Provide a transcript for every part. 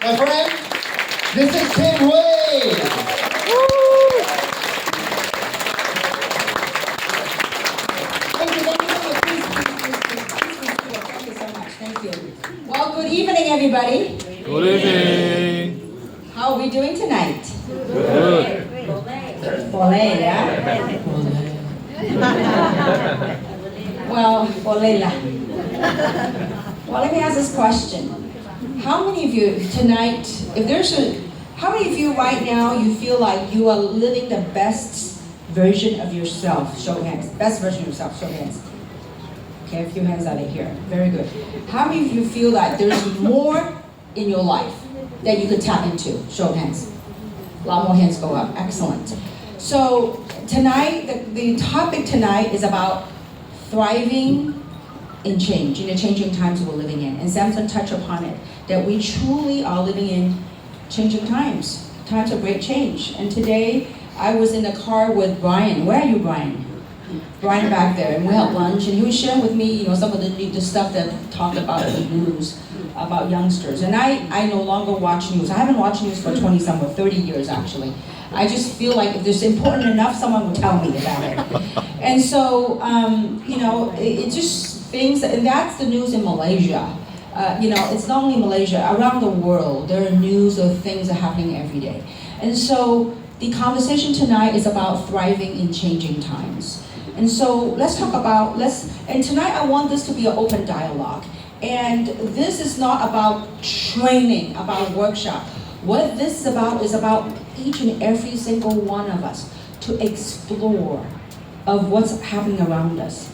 My friend, this is Kim Hui. Thank you so much. Thank you. Well, good evening, everybody. Good evening. How are we doing tonight? Good. Boleh, yeah? Well, boleh lah. Well, let me ask this question. How many of you tonight, how many of you right now, you feel like you are living the best version of yourself? Show of hands. Best version of yourself. Show of hands. Okay, a few hands out of here. Very good. How many of you feel that there's more in your life that you could tap into? Show of hands. A lot more hands go up. Excellent. So tonight, the topic tonight is about thriving in change, in the changing times we're living in. And Samson touched upon it, that we truly are living in changing times of great change. And today, I was in the car with Brian. Where are you, Brian? Brian back there, and we had lunch, and he was sharing with me, some of the stuff that talked about in the news, about youngsters. And I no longer watch news. I haven't watched news for 30 years actually. I just feel like if it's important enough, someone will tell me about it. And so, it just things, and that's the news in Malaysia. It's not only Malaysia, around the world, there are news of things that are happening every day. And so, the conversation tonight is about thriving in changing times. And so, let's talk about, and tonight I want this to be an open dialogue. And this is not about training, about workshop. What this is about each and every single one of us to explore of what's happening around us.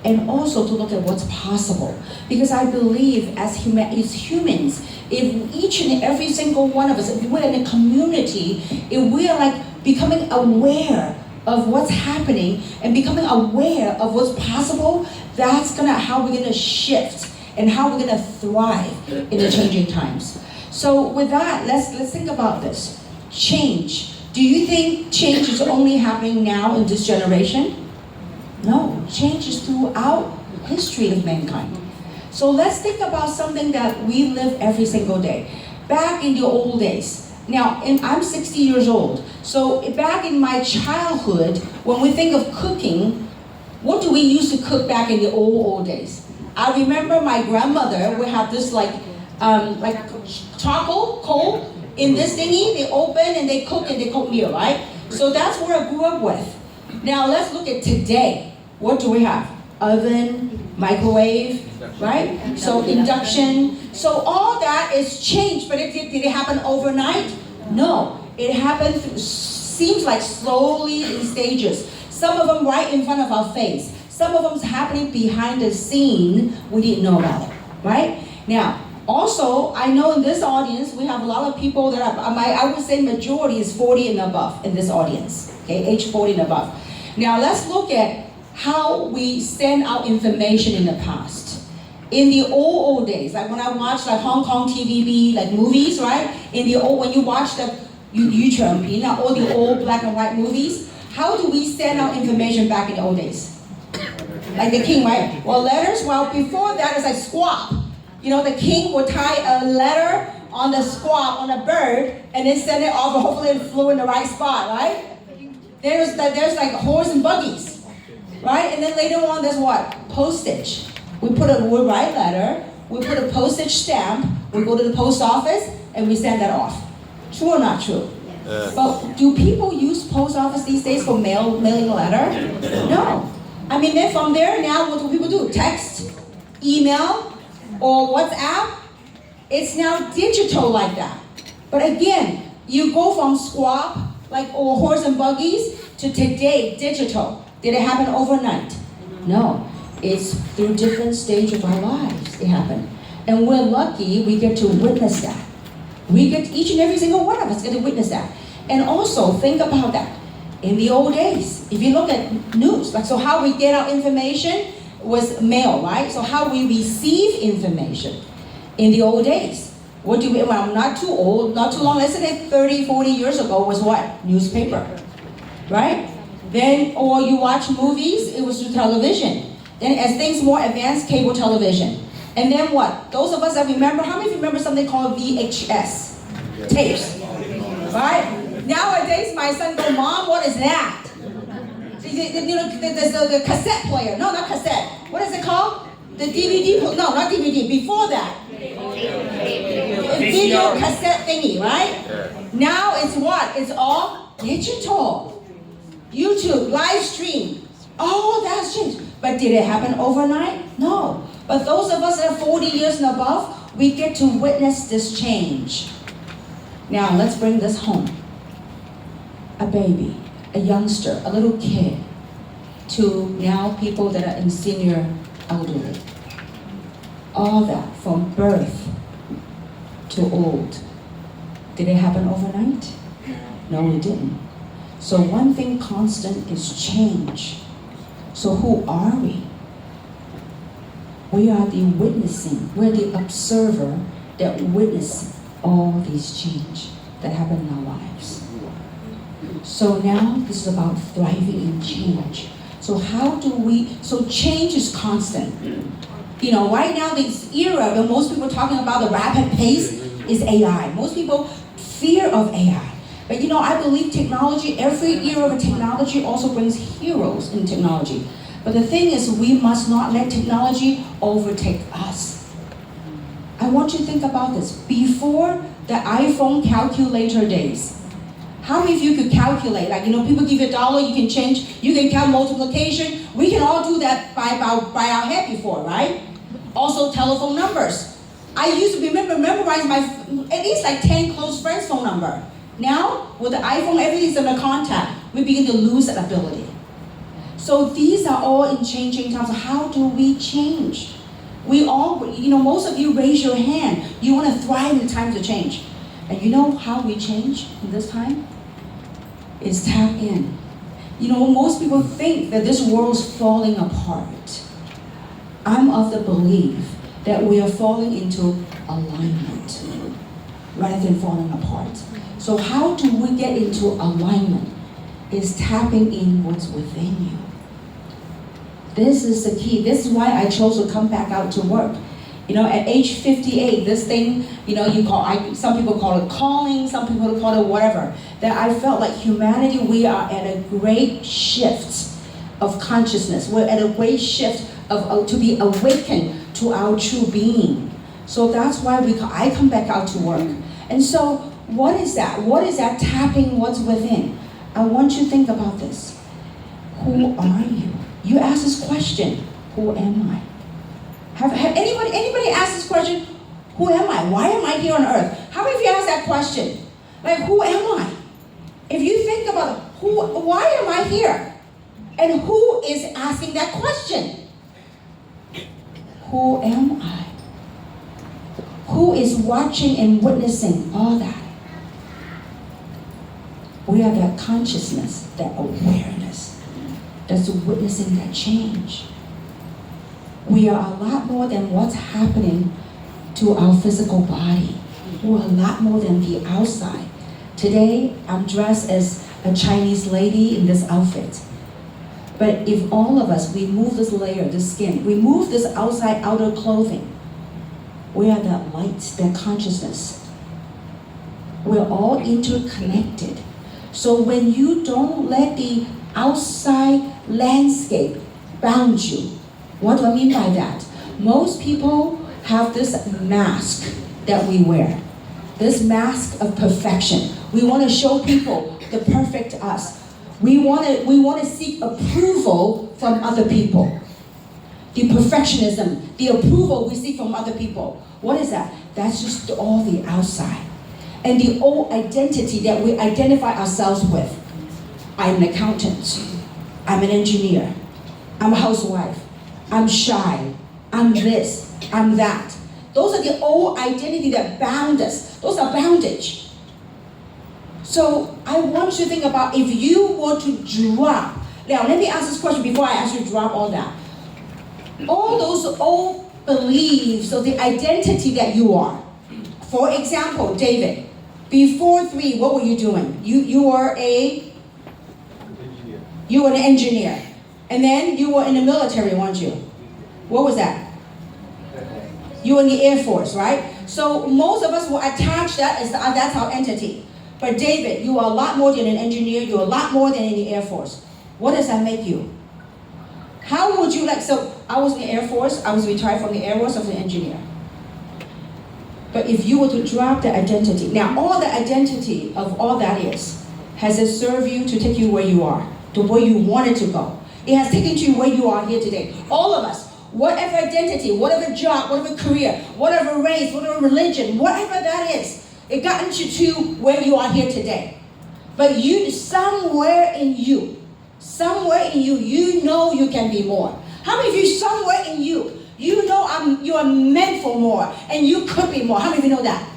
And also to look at what's possible. Because I believe as humans, if each and every single one of us, if we're in a community, if we are like becoming aware of what's happening and becoming aware of what's possible, that's how we're gonna shift and how we're gonna thrive in the changing times. So with that, let's think about this. Change. Do you think change is only happening now in this generation? No, change is throughout history of mankind. So let's think about something that we live every single day. Back in the old days, now I'm 60 years old, so back in my childhood, when we think of cooking, what do we used to cook back in the old days? I remember my grandmother would have this like charcoal, coal, in this thingy, they open and they cook meal, right? So that's what I grew up with. Now let's look at today. What do we have? Oven, microwave, right? So induction. So all that is changed, but did it happen overnight? No. It happened, seems like slowly in stages. Some of them right in front of our face. Some of them is happening behind the scene. We didn't know about it, right? Now, also, I know in this audience, we have a lot of people that I would say majority is 40 and above in this audience, okay, age 40 and above. Now, let's look at how we send out information in the past. In the old days, like when I watched like Hong Kong TVB, like movies, right? When you watch the all the old black and white movies, how do we send out information back in the old days? Like the king, right? Well, letters, before that it's like squab. The king would tie a letter on the squab, on a bird, and then send it off, and hopefully it flew in the right spot, right? There's like horse and buggies, right? And then later on, there's what? Postage. We write letter, we put a postage stamp, we go to the post office, and we send that off. True or not true? But do people use post office these days for mailing a letter? No. I mean, then from there now, what do people do? Text, email, or WhatsApp? It's now digital like that. But again, you go from squab, or horse and buggies, to today, digital. Did it happen overnight? No. It's through different stages of our lives it happened. And we're lucky we get to witness that. Each and every single one of us get to witness that. And also, think about that. In the old days, if you look at news, so how we get our information was mail, right? So how we receive information in the old days. I'm not too old, not too long, let's say 30, 40 years ago was what? Newspaper, right? Then, or you watch movies, it was through television. Then as things more advanced, cable television. And then what? Those of us that remember, how many of you remember something called VHS? Tapes. Right? Nowadays, my son goes, Mom, what is that? The cassette player. No, not cassette. What is it called? The DVD. No, not DVD. Before that. Video cassette thingy, right? Now it's what? It's all digital. YouTube, live stream. Oh, that's changed. But did it happen overnight? No. But those of us that are 40 years and above, we get to witness this change. Now, let's bring this home. A baby, a youngster, a little kid, to now people that are in senior elderly. All that from birth to old. Did it happen overnight? No, it didn't. So one thing constant is change. So who are we? We are the witnessing, we're the observer that witness all these change that happen in our lives. So now this is about thriving in change. So so change is constant. You know, right now this era where most people are talking about the rapid pace is AI. Most people fear of AI. But you know, I believe technology, every era of technology also brings heroes in technology. But the thing is, we must not let technology overtake us. I want you to think about this. Before the iPhone calculator days, how many of you could calculate? Like, you know, people give you $1, you can change, you can count multiplication. We can all do that by our head before, right? Also telephone numbers. I used to memorize my, at least like 10 close friends' phone number. Now, with the iPhone, everything's in a contact. We begin to lose that ability. So these are all in changing times. How do we change? We all, you know, most of you raise your hand. You want to thrive in times of change. And you know how we change in this time? Is tap in. You know, most people think that this world's falling apart. I'm of the belief that we are falling into alignment rather than falling apart. So how do we get into alignment? Is tapping in what's within you. This is the key. This is why I chose to come back out to work. You know, at age 58, this thing, you know, some people call it calling, some people call it whatever. That I felt like humanity, we are at a great shift of consciousness. We're at a great shift of to be awakened to our true being. So that's why I come back out to work. And so, what is that? What is that tapping what's within? I want you to think about this. Who are you? You ask this question, who am I? Have anybody asked this question, who am I? Why am I here on earth? How many of you asked that question? Like, who am I? If you think about it, why am I here? And who is asking that question? Who am I? Who is watching and witnessing all that? We are that consciousness, that awareness, that's witnessing that change. We are a lot more than what's happening to our physical body. We're a lot more than the outside. Today, I'm dressed as a Chinese lady in this outfit. But if all of us, we move this layer, this skin, we move this outer clothing, we are that light, that consciousness. We're all interconnected. So when you don't let the outside landscape bound you, what do I mean by that? Most people have this mask that we wear, this mask of perfection. We want to show people the perfect us. We want to seek approval from other people. The perfectionism, the approval we seek from other people. What is that? That's just all the outside. And the old identity that we identify ourselves with. I'm an accountant. I'm an engineer. I'm a housewife. I'm shy. I'm this. I'm that. Those are the old identity that bound us. Those are bondage. So I want you to think about if you were to drop. Now let me ask this question before I ask you to drop all that. All those old beliefs of the identity that you are. For example, David, before 3, what were you doing? You were an engineer. And then you were in the military, weren't you? What was that? You were in the Air Force, right? So most of us will attach that as that's our entity. But David, you are a lot more than an engineer. You're a lot more than in the Air Force. What does that make you? How would you like, so I was in the Air Force. I was retired from the Air Force. I was an engineer. But if you were to drop the identity, now all the identity of all that is, has it served you to take you where you are, to where you wanted to go? It has taken you where you are here today. All of us, whatever identity, whatever job, whatever career, whatever race, whatever religion, whatever that is, it gotten you to where you are here today. But you, somewhere in you, you know you can be more. How many of you, somewhere in you, you know you are meant for more, and you could be more? How many of you know that?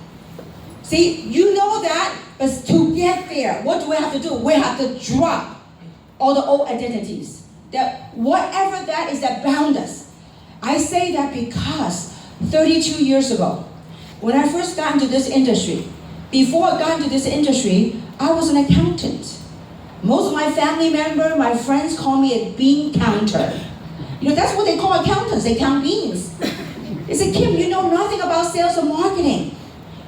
See, you know that, but to get there, what do we have to do? We have to drop all the old identities. That whatever that is that bound us. I say that because 32 years ago, when I first got into this industry, before I got into this industry, I was an accountant. Most of my family members, my friends call me a bean counter. You know, that's what they call accountants. They count beans. They say, Kim, you know nothing about sales or marketing.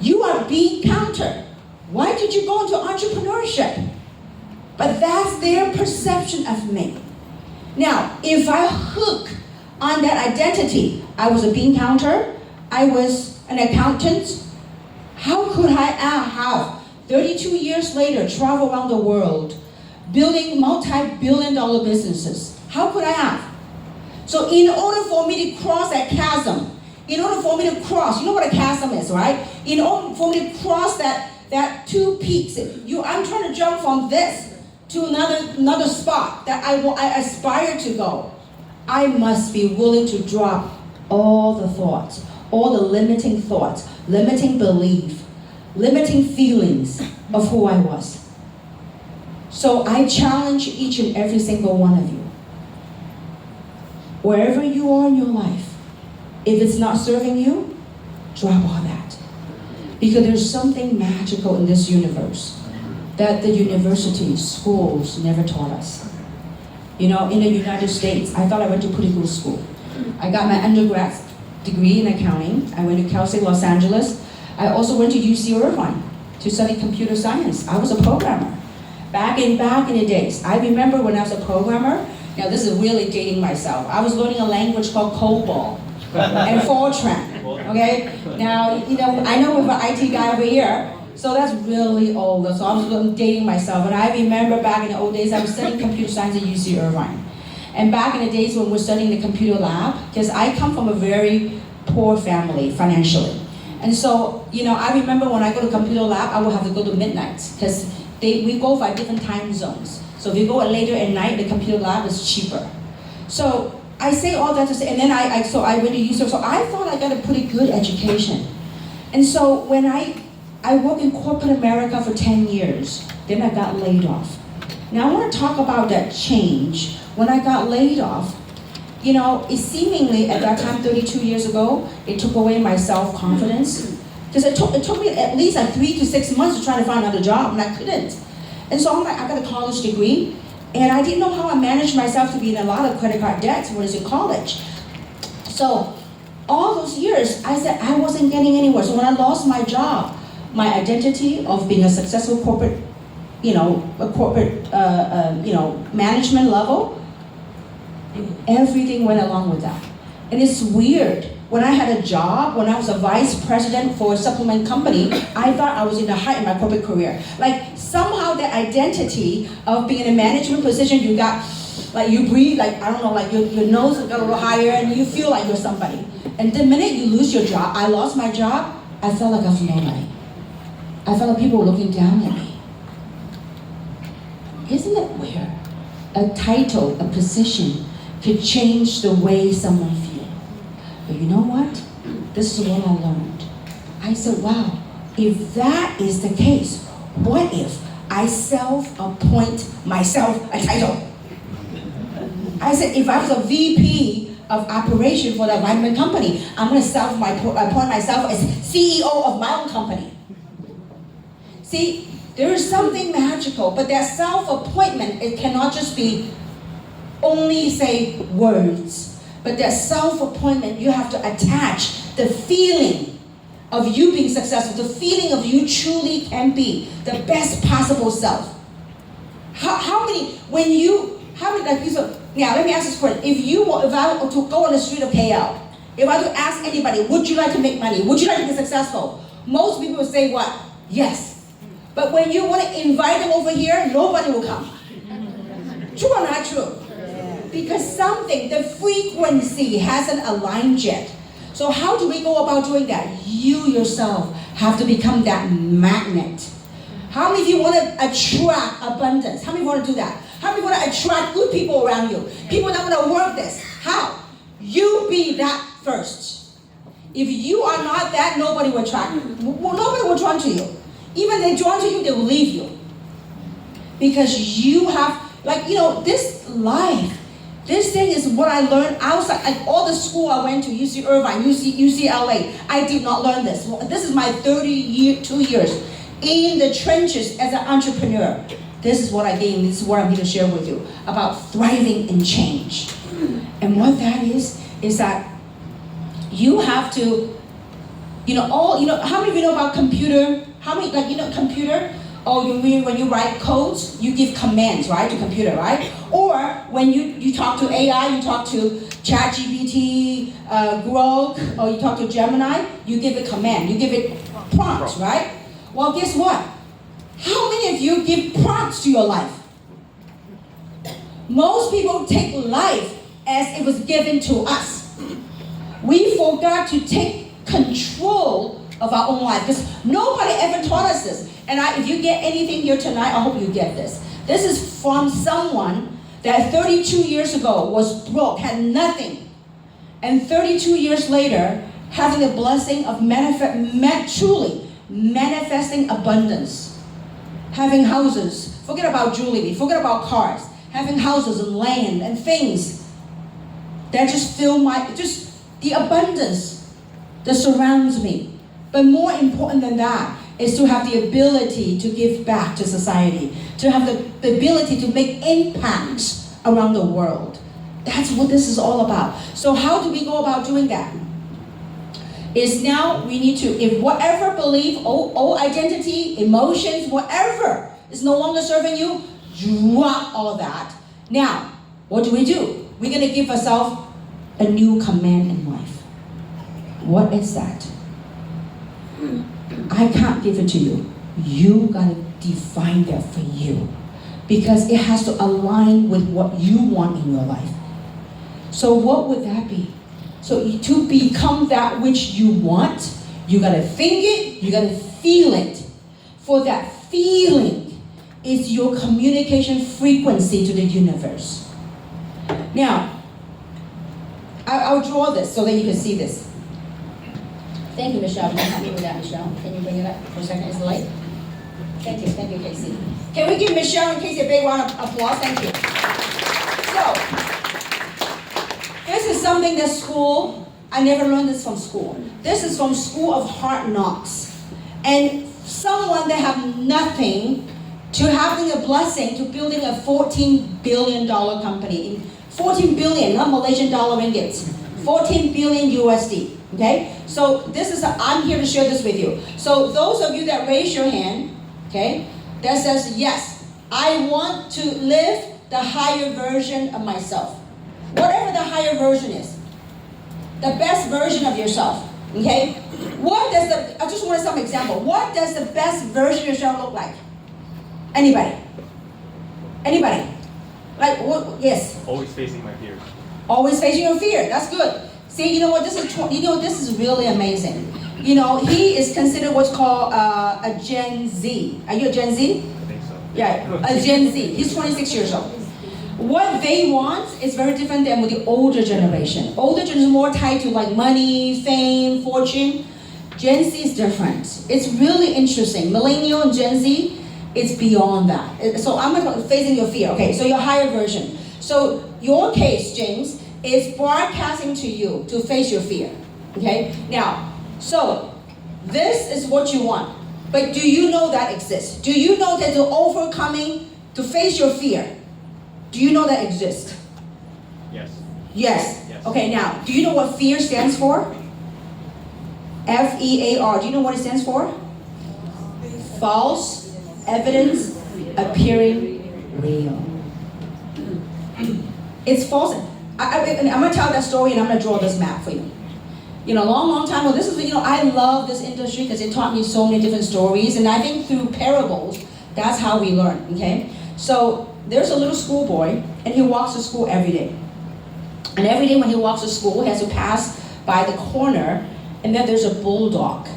You are a bean counter. Why did you go into entrepreneurship? But that's their perception of me. Now, if I hook on that identity, I was a bean counter, I was an accountant, how could I have 32 years later travel around the world building multi-billion-dollar businesses? How could I have? So in order for me to cross that chasm, in order for me to cross, you know what a chasm is, right? In order for me to cross that two peaks, I'm trying to jump from this to another spot that I aspire to go. I must be willing to drop all the thoughts, all the limiting thoughts, limiting belief, limiting feelings of who I was. So I challenge each and every single one of you. Wherever you are in your life, if it's not serving you, drop all that. Because there's something magical in this universe that the universities, schools never taught us. You know, in the United States, I thought I went to pretty good school. I got my undergrad degree in accounting. I went to Cal State Los Angeles. I also went to UC Irvine to study computer science. I was a programmer. Back in the days, I remember when I was a programmer, now this is really dating myself. I was learning a language called COBOL and Fortran, okay? Now, you know, I know we have an IT guy over here, so that's really old, so I'm dating myself. And I remember back in the old days, I was studying computer science at UC Irvine. And back in the days when we're studying the computer lab, because I come from a very poor family financially. And so, you know, I remember when I go to computer lab, I would have to go to midnight, because we go by different time zones. So if you go later at night, the computer lab is cheaper. So I say all that to say, and then I went to UC, so I thought I got a pretty good education. And so when I worked in corporate America for 10 years, then I got laid off. Now I want to talk about that change. When I got laid off, you know, it seemingly at that time, 32 years ago, it took away my self-confidence. Because it took me at least like 3 to 6 months to try to find another job, and I couldn't. And so I'm like, I got a college degree, and I didn't know how I managed myself to be in a lot of credit card debts when I was in college. So all those years, I said I wasn't getting anywhere. So when I lost my job, my identity of being a successful corporate, management level, everything went along with that. And it's weird. When I had a job, when I was a vice president for a supplement company, I thought I was in the height of my corporate career. Like somehow the identity of being in a management position, you got, like you breathe, like, I don't know, like your nose got a little higher and you feel like you're somebody. And the minute you lose your job, I lost my job, I felt like I was nobody. I felt like people were looking down at me. Isn't it weird? A title, a position could change the way someone feels. But you know what? This is what I learned. I said, wow, if that is the case, what if I self-appoint myself a title? I said, if I was a VP of operation for the vitamin company, I'm going to appoint myself as CEO of my own company. See, there is something magical, but that self-appointment, it cannot just be only say words. But that self-appointment, you have to attach the feeling of you being successful, the feeling of you truly can be the best possible self. How many, like, so, now let me ask this question. If I were to go on the street of KL, if I were to ask anybody, would you like to make money? Would you like to be successful? Most people would say what? Yes. But when you want to invite them over here, nobody will come. True or not true? Because the frequency hasn't aligned yet. So how do we go about doing that? You yourself have to become that magnet. How many of you want to attract abundance? How many want to do that? How many want to attract good people around you? People that want to work this. How? You be that first. If you are not that, nobody will attract you. Well, nobody will drawn to you. Even they drawn to you, they will leave you. Because you have, this life, this thing is what I learned outside, like all the school I went to, UC Irvine, UCLA, I did not learn this. This is my 2 years in the trenches as an entrepreneur. This is what I gained, this is what I'm here to share with you, about thriving in change. And what that is that you have to, how many of you know about computer? How many, computer? Oh, you mean when you write codes, you give commands, right, to computer, right? Or when you talk to AI, you talk to ChatGPT, Grok, or you talk to Gemini, you give it command, you give it prompts, right? Well, guess what? How many of you give prompts to your life? Most people take life as it was given to us. We forgot to take control of our own life because nobody ever taught us this. And if you get anything here tonight, I hope you get this. This is from someone that 32 years ago was broke, had nothing. And 32 years later, having the blessing of truly manifesting abundance. Having houses, forget about jewelry, forget about cars. Having houses and land and things that just fill the abundance that surrounds me. But more important than that is to have the ability to give back to society, to have the ability to make impacts around the world. That's what this is all about. So how do we go about doing that? Is now we need to, if whatever belief, old identity, emotions, whatever is no longer serving you, drop all that. Now, what do? We're going to give ourselves a new command in life. What is that? I can't give it to you. You got to define that for you. Because it has to align with what you want in your life. So what would that be? So to become that which you want, you got to think it, you got to feel it. For that feeling is your communication frequency to the universe. Now, I'll draw this so that you can see this. Thank you, Michelle. You can help me with that, Michelle. Can you bring it up for a second? It's light. Thank you, Casey. Can we give Michelle and Casey a big round of applause? Thank you. So, this is something that I never learned this from school. This is from School of Hard Knocks. And someone that have nothing to having a blessing to building a $14 billion company. 14 billion, not Malaysian dollar ringgits. 14 billion USD. Okay? So I'm here to share this with you. So those of you that raise your hand, okay, that says, yes, I want to live the higher version of myself. Whatever the higher version is. The best version of yourself. Okay? I just want some example. What does the best version of yourself look like? Anybody? Like, what? Yes. Always facing my fears. Always facing your fear. That's good. See, you know what? This is really amazing. He is considered what's called a Gen Z. Are you a Gen Z? I think so. Yeah, a Gen Z. He's 26 years old. What they want is very different than with the older generation. Older generation is more tied to like money, fame, fortune. Gen Z is different. It's really interesting. Millennial and Gen Z, it's beyond that. So I'm facing your fear. Okay, so your higher version. So your case, James, is broadcasting to you to face your fear. Okay? Now, so this is what you want. But do you know that exists? Do you know that the overcoming to face your fear? Do you know that exists? Yes. Yes. Okay, now, do you know what fear stands for? FEAR. Do you know what it stands for? False evidence appearing real. It's false. I'm going to tell that story and I'm going to draw this map for you. You know, long time ago, this is, I love this industry because it taught me so many different stories. And I think through parables, that's how we learn, okay? So there's a little schoolboy and he walks to school every day. And every day when he walks to school, he has to pass by the corner and then there's a bulldog.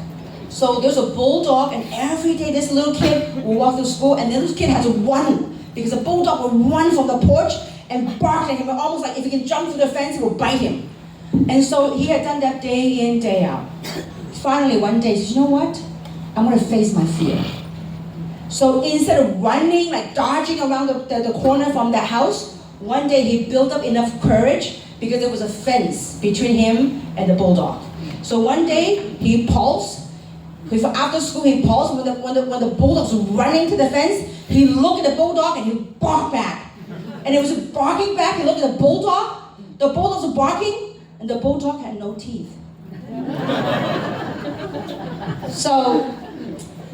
So there's a bulldog and every day this little kid will walk to school and the little kid has to run because the bulldog will run from the porch and bark at him, almost like if he can jump through the fence, he will bite him. And so he had done that day in, day out. Finally, one day, he said, you know what? I'm going to face my fear. So instead of running, like dodging around the corner from that house, one day he built up enough courage because there was a fence between him and the bulldog. So one day he paused. After school, he paused. When the bulldog was running to the fence, he looked at the bulldog and he barked back. And it was barking back. He looked at the bulldog. The bulldog was barking, and the bulldog had no teeth. So,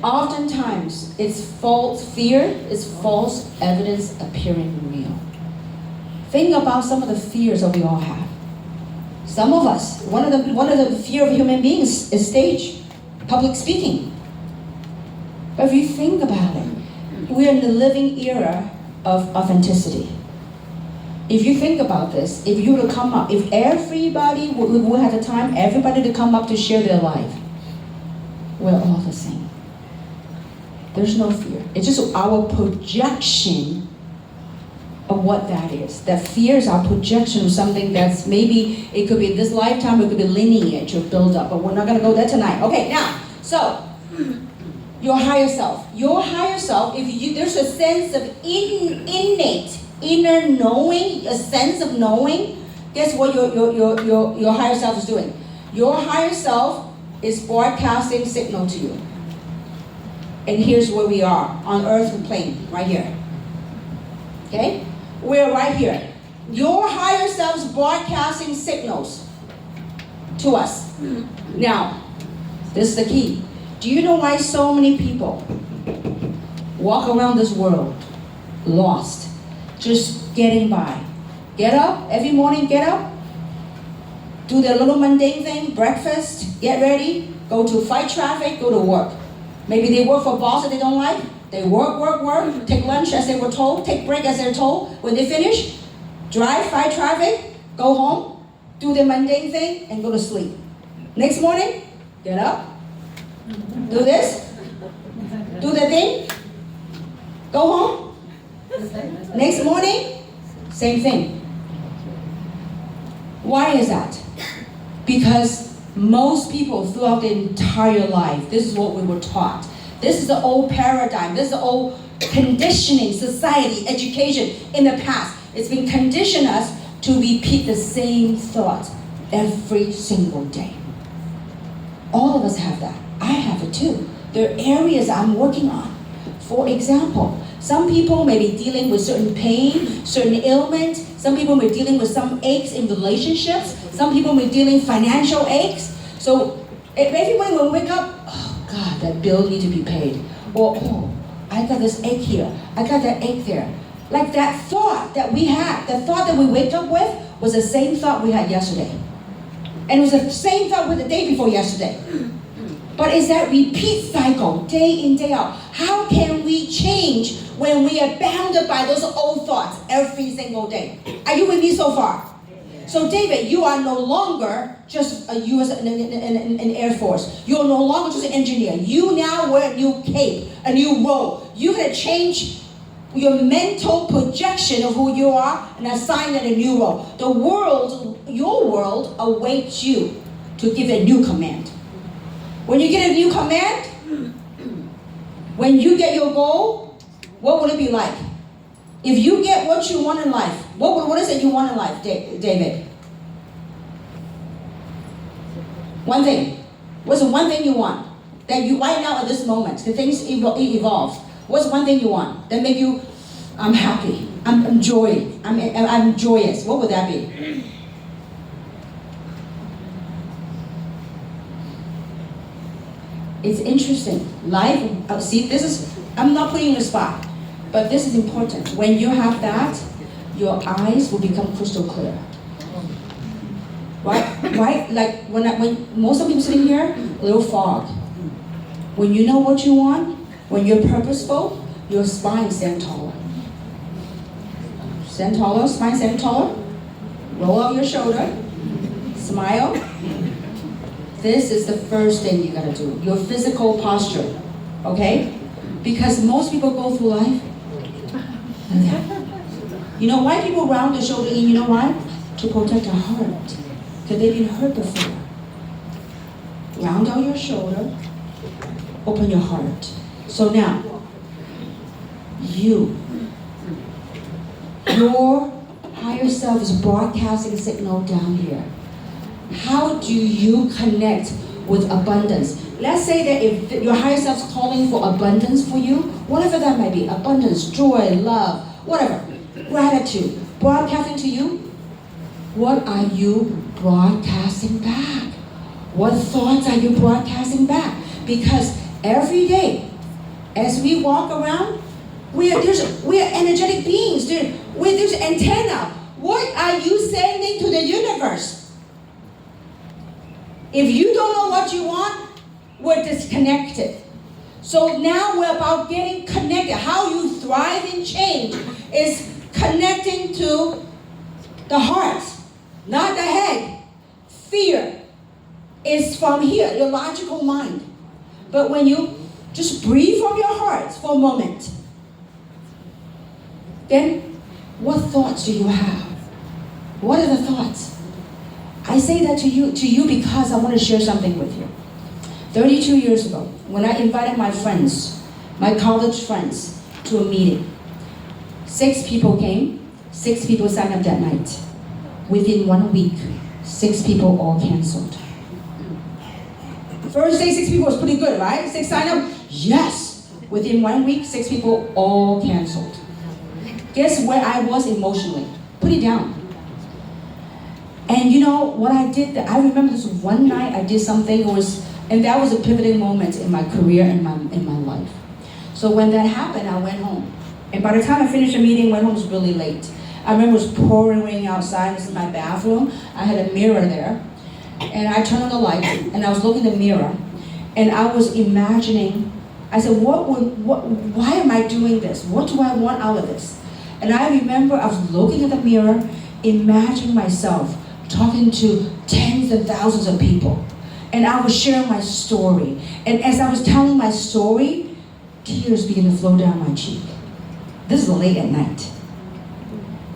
oftentimes, it's false fear is false evidence appearing real. Think about some of the fears that we all have. Some of us, one of the fear of human beings is stage, public speaking. But if you think about it, we're in the living era of authenticity. If you think about this, if you were to come up, if everybody would have the time, everybody to come up to share their life, we're all the same. There's no fear. It's just our projection of what that is. That fear is our projection of something that's maybe, it could be this lifetime, it could be lineage or build up, but we're not going to go there tonight. Okay, now, so, your higher self. Your higher self, there's a sense of innate, inner knowing, a sense of knowing, guess what your higher self is doing? Your higher self is broadcasting signal to you. And here's where we are, on earth plane, right here. Okay? We're right here. Your higher self is broadcasting signals to us. Now, this is the key. Do you know why so many people walk around this world lost, just getting by? Get up every morning, get up, do their little mundane thing, breakfast, get ready, go to fight traffic, go to work. Maybe they work for a boss that they don't like. They work, take lunch as they were told, take break as they're told. When they finish, drive, fight traffic, go home, do their mundane thing, and go to sleep. Next morning, get up, do this, do the thing, go home. Next morning, same thing. Why is that? Because most people throughout their entire life, this is what we were taught. This is the old paradigm. This is the old conditioning, society, education in the past. It's been conditioned us to repeat the same thought every single day. All of us have that. I have it too. There are areas I'm working on. For example, some people may be dealing with certain pain, certain ailment. Some people may be dealing with some aches in relationships. Some people may be dealing with financial aches. So every morning when we wake up, oh God, that bill needs to be paid. Or, oh, I got this ache here. I got that ache there. Like that thought that we had, the thought that we wake up with was the same thought we had yesterday. And it was the same thought with the day before yesterday. But it's that repeat cycle, day in, day out. How can we change when we are bounded by those old thoughts every single day? Are you with me so far? So David, you are no longer just a U.S. an Air Force. You're no longer just an engineer. You now wear a new cape, a new role. You had to change your mental projection of who you are and assign it a new role. The world, your world, awaits you to give a new command. When you get a new command, when you get your goal, what will it be like? If you get what you want in life, what is it you want in life, David? One thing. What's the one thing you want? That you, right now at this moment, the things evolve. What's one thing you want? That make you, I'm happy, I'm joyous, I'm joyous. What would that be? It's interesting. Life, see, this is, I'm not putting you in the spot, but this is important. When you have that, your eyes will become crystal clear. Right? Like when most of people sitting here, a little fog. When you know what you want, when you're purposeful, your spine stands taller. Stand taller, spine stand taller. Roll out your shoulder. Smile. This is the first thing you gotta do. Your physical posture. Okay? Because most people go through life. You know why people round their shoulder in? You know why? To protect their heart. Because they've been hurt before. Round out your shoulder. Open your heart. So now, your higher self is broadcasting a signal down here. How do you connect with abundance? Let's say that if your higher self is calling for abundance for you, whatever that might be, abundance, joy, love, whatever, gratitude, broadcasting to you, what are you broadcasting back? What thoughts are you broadcasting back? Because every day, as we walk around, we are energetic beings. There's antenna. What are you sending to the universe? If you don't know what you want, we're disconnected. So now we're about getting connected. How you thrive and change is connecting to the heart, not the head. Fear is from here, your logical mind. But when you just breathe from your heart for a moment, then what thoughts do you have? What are the thoughts? I say that to you because I want to share something with you. 32 years ago, when I invited my friends, my college friends, to a meeting, 6 people came, 6 people signed up that night. Within 1 week, 6 people all canceled. First day, 6 people was pretty good, right? 6 signed up? Yes. Within 1 week, 6 people all canceled. Guess where I was emotionally? Put it down. And you know what I did? I remember this one night I did something, and that was a pivoting moment in my career and in my life. So when that happened, I went home. And by the time I finished the meeting, went home was really late. I remember it was pouring rain outside. This is my bathroom. I had a mirror there. And I turned on the light, and I was looking in the mirror. And I was imagining, I said, why am I doing this? What do I want out of this? And I remember I was looking at the mirror, imagining myself talking to tens and thousands of people. And I was sharing my story. And as I was telling my story, tears began to flow down my cheek. This is late at night.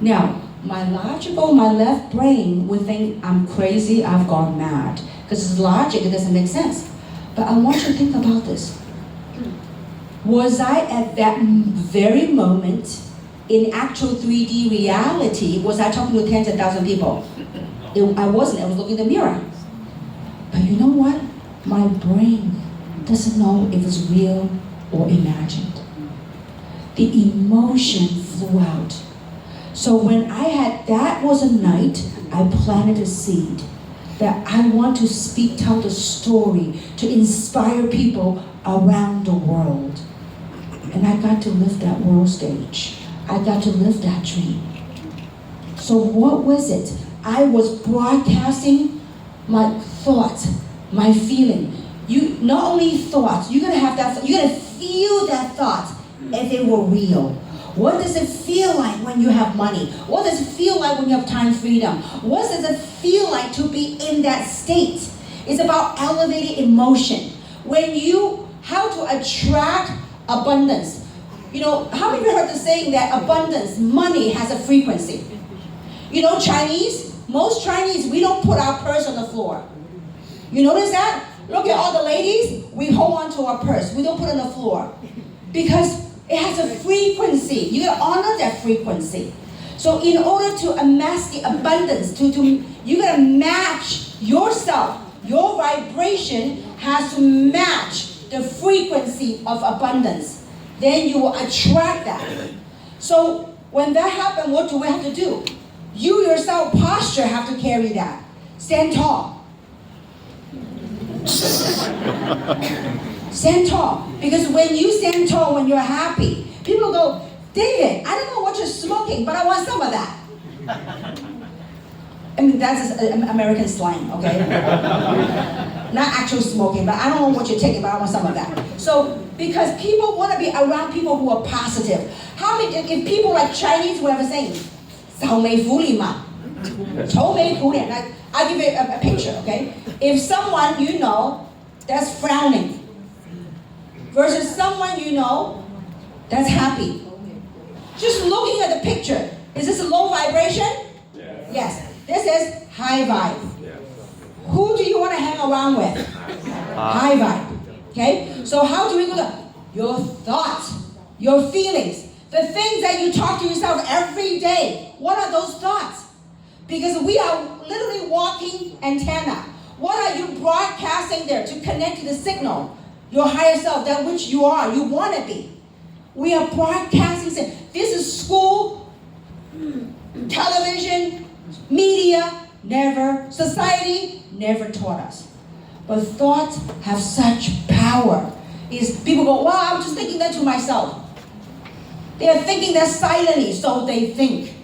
Now, my left brain would think I'm crazy, I've gone mad. Because it's logic, it doesn't make sense. But I want you to think about this. Was I at that very moment, in actual 3D reality, was I talking to tens of thousands of people? I wasn't, I was looking in the mirror. But you know what? My brain doesn't know if it's real or imagined. The emotion flew out. So when that was a night, I planted a seed that I want to tell the story, to inspire people around the world. And I got to lift that world stage. I got to live that dream. So what was it? I was broadcasting my thought, my feeling. You not only thoughts, you're gonna have that. You're gonna feel that thought if it were real. What does it feel like when you have money? What does it feel like when you have time freedom? What does it feel like to be in that state? It's about elevated emotion. How to attract abundance. You know, how many of you heard the saying that abundance, money has a frequency? You know, most Chinese, we don't put our purse on the floor. You notice that? Look at all the ladies, we hold on to our purse. We don't put it on the floor. Because it has a frequency. You gotta honor that frequency. So in order to amass the abundance, you gotta match yourself. Your vibration has to match the frequency of abundance. Then you will attract that. So when that happens, what do we have to do? You yourself, posture, have to carry that. Stand tall. Stand tall. Because when you stand tall, when you're happy, people go, David, I don't know what you're smoking, but I want some of that. I mean, that's American slang, okay? Not actual smoking, but I don't know what you're taking, but I want some of that. So, because people want to be around people who are positive. How many, if people like Chinese, we have a saying, 愁眉苦臉嘛, 愁眉苦臉. I'll give you a picture, okay? If someone you know that's frowning versus someone you know that's happy, just looking at the picture, is this a low vibration? Yes. This is high vibe. Who do you want to hang around with? High vibe. Okay? So how do we go to your thoughts, your feelings, the things that you talk to yourself every day? What are those thoughts? Because we are literally walking antenna. What are you broadcasting there to connect to the signal? Your higher self, that which you are, you want to be. We are broadcasting. This is school, television, media, never. Society never taught us. But thoughts have such power. People go, wow, I'm just thinking that to myself. They are thinking that silently, so they think.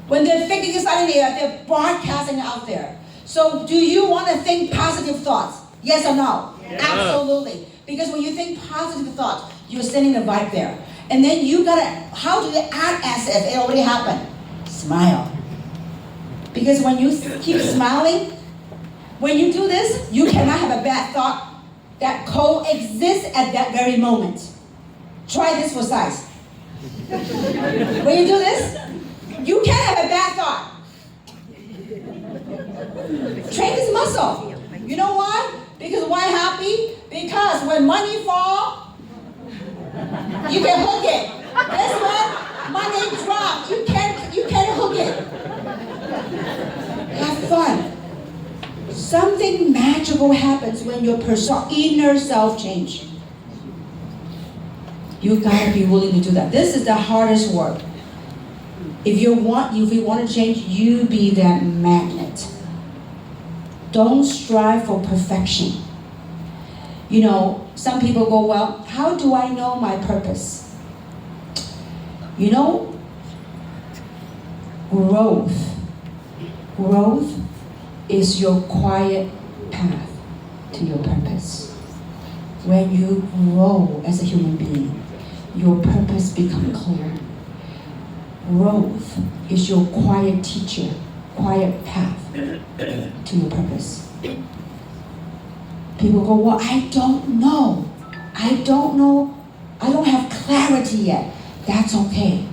When they're thinking silently, they're broadcasting out there. So do you want to think positive thoughts? Yes or no? Yeah. Absolutely. Because when you think positive thoughts, you're sending a vibe there. And then you gotta, how do you act as if it already happened? Smile. Because when you keep smiling, when you do this, you cannot have a bad thought that coexists at that very moment. Try this for size. When you do this, you can't have a bad thought. Train this muscle. You know why? Because why happy? Because when money fall, you can hook it. This one, money drop. You can't hook it. Have fun. Something magical happens when your inner self change. You gotta be willing to do that. This is the hardest work. If you want to change, you be that magnet. Don't strive for perfection. You know, some people go, well, how do I know my purpose? You know, growth is your quiet path to your purpose. When you grow as a human being, your purpose becomes clear. Growth is your quiet teacher, quiet path to your purpose. People go, well, I don't know. I don't have clarity yet. That's okay.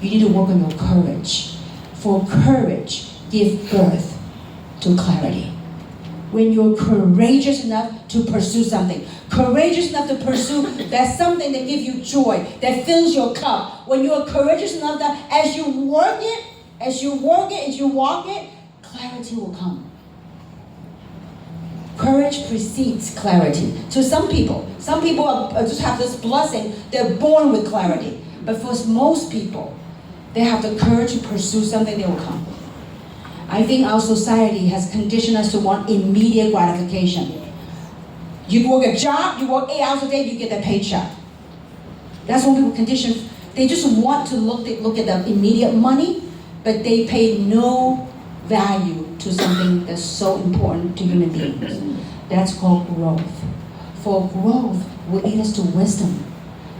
You need to work on your courage. For courage gives birth to clarity. When you're courageous enough to pursue something, courageous enough to pursue that something that gives you joy, that fills your cup. When you're courageous enough that as you work it, as you walk it, clarity will come. Courage precedes clarity. To some people just have this blessing, they're born with clarity. But for most people, they have the courage to pursue something, they will come. I think our society has conditioned us to want immediate gratification. You work a job, you work 8 hours a day, you get a paycheck. That's what people condition. They just want to look at the immediate money, but they pay no value to something that's so important to human beings. That's called growth. For growth will lead us to wisdom,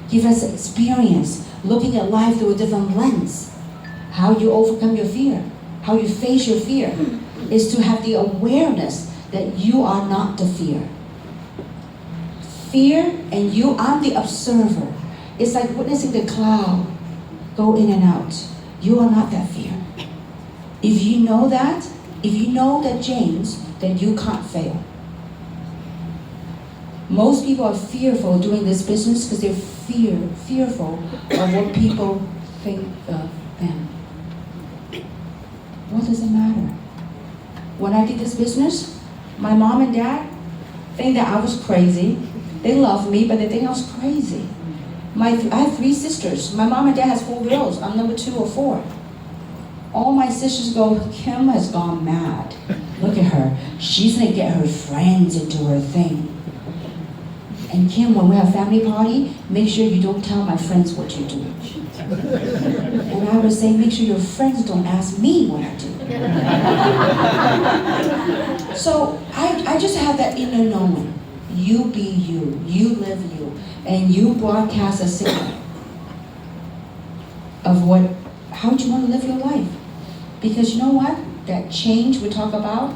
give us experience, looking at life through a different lens. How you overcome your fear, how you face your fear, is to have the awareness that you are not the fear. Fear and you, I'm the observer. It's like witnessing the cloud go in and out. You are not that fear. If you know that James, then you can't fail. Most people are fearful doing this business because they're fearful of what people think of them. What does it matter? When I did this business, my mom and dad think that I was crazy. They love me, but they think I was crazy. I have 3 sisters. My mom and dad has 4 girls. I'm number 2 or 4. All my sisters go, Kim has gone mad. Look at her. She's gonna get her friends into her thing. And Kim, when we have family party, make sure you don't tell my friends what you do. And I would say, make sure your friends don't ask me what I do. So I just have that inner knowing. You be you, you live you, and you broadcast a signal of how do you want to live your life? Because you know what? That change we talk about,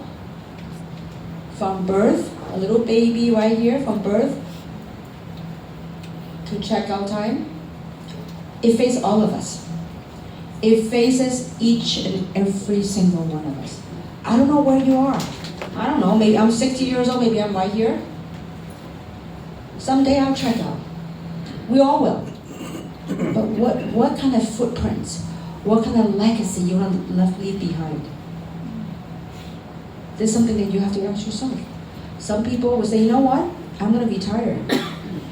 from birth, a little baby right here, from birth to checkout time, it faces all of us. It faces each and every single one of us. I don't know where you are. I don't know, maybe I'm 60 years old, maybe I'm right here. Someday I'll check out. We all will. But what kind of footprints, what kind of legacy you want to leave behind? There's something that you have to ask yourself. Some people will say, you know what? I'm going to retire.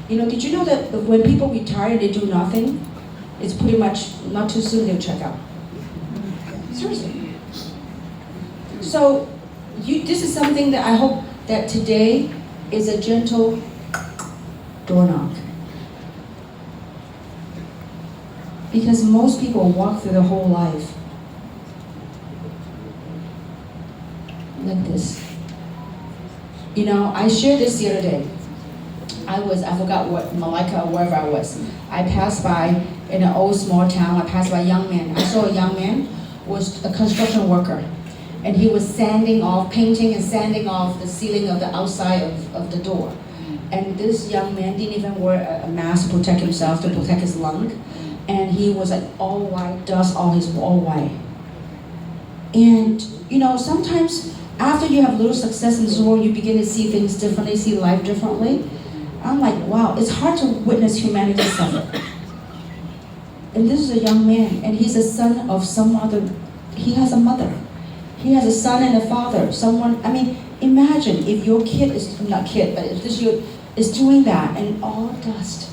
You know, did you know that when people retire, they do nothing? It's pretty much not too soon they'll check out. Seriously. So this is something that I hope that today is a gentle door knock. Because most people walk through their whole life like this. You know, I shared this the other day. I forgot what, Malacca or wherever I was. I passed by in an old small town, I passed by a young man. I saw a young man was a construction worker. And he was painting and sanding off the ceiling of the outside of the door. And this young man didn't even wear a mask to protect himself, to protect his lung. And he was like all white, dust, all white. And you know, sometimes after you have a little success in this world, you begin to see things differently, see life differently. I'm like, wow, it's hard to witness humanity suffer. And this is a young man, and he's a son of some other, he has a mother. He has a son and a father, imagine if your kid is, not kid, but if this year is doing that and all dust.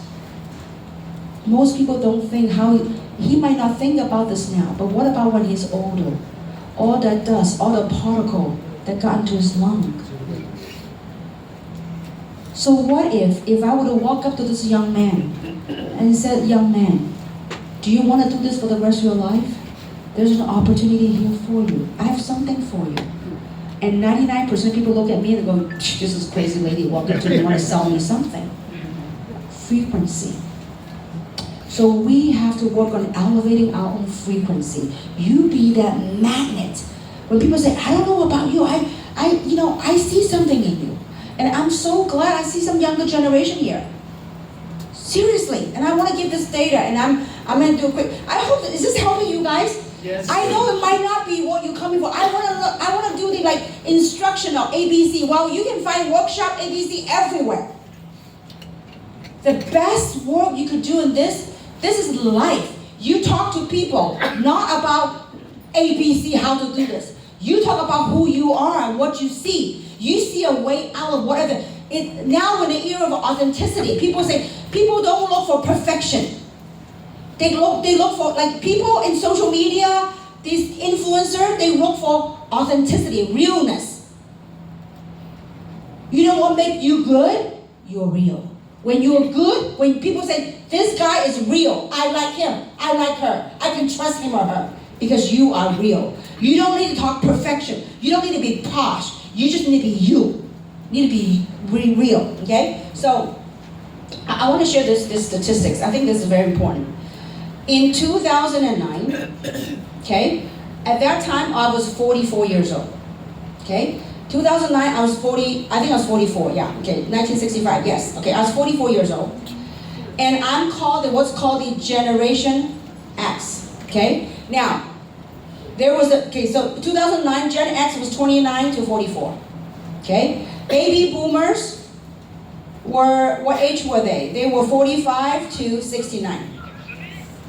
Most people don't think how, he might not think about this now, but what about when he's older? All that dust, all the particle that got into his lung. So what if I were to walk up to this young man and said, young man, do you want to do this for the rest of your life? There's an opportunity here for you. I have something for you. And 99% of people look at me and go, this is a crazy lady walking to me, want to sell me something. Frequency. So we have to work on elevating our own frequency. You be that magnet. When people say, I don't know about you, I see something in you. And I'm so glad I see some younger generation here. Seriously, and I want to give this data, and I'm going to do a quick. I hope is this helping you guys? Yes. I know it might not be what you're coming for. I want to do the instructional ABC. Well, you can find workshop ABC everywhere. The best work you could do in this is life. You talk to people, not about ABC, how to do this. You talk about who you are and what you see. You see a way out of whatever. Now in the era of authenticity, people say, people don't look for perfection. They look for, people in social media, these influencers, they look for authenticity, realness. You know what makes you good? You're real. When you're good, when people say, this guy is real, I like him, I like her, I can trust him or her, because you are real. You don't need to talk perfection. You don't need to be posh. You just need to be you. You need to be real, okay? So, I want to share this statistics. I think this is very important. In 2009, okay, at that time I was 44 years old, okay? 2009, I was 40, I think I was 44, yeah, okay, 1965, yes, okay, I was 44 years old. And I'm called what's called the Generation X, okay? Now, so 2009, Gen X was 29 to 44, okay? Baby boomers what age were they? They were 45 to 69,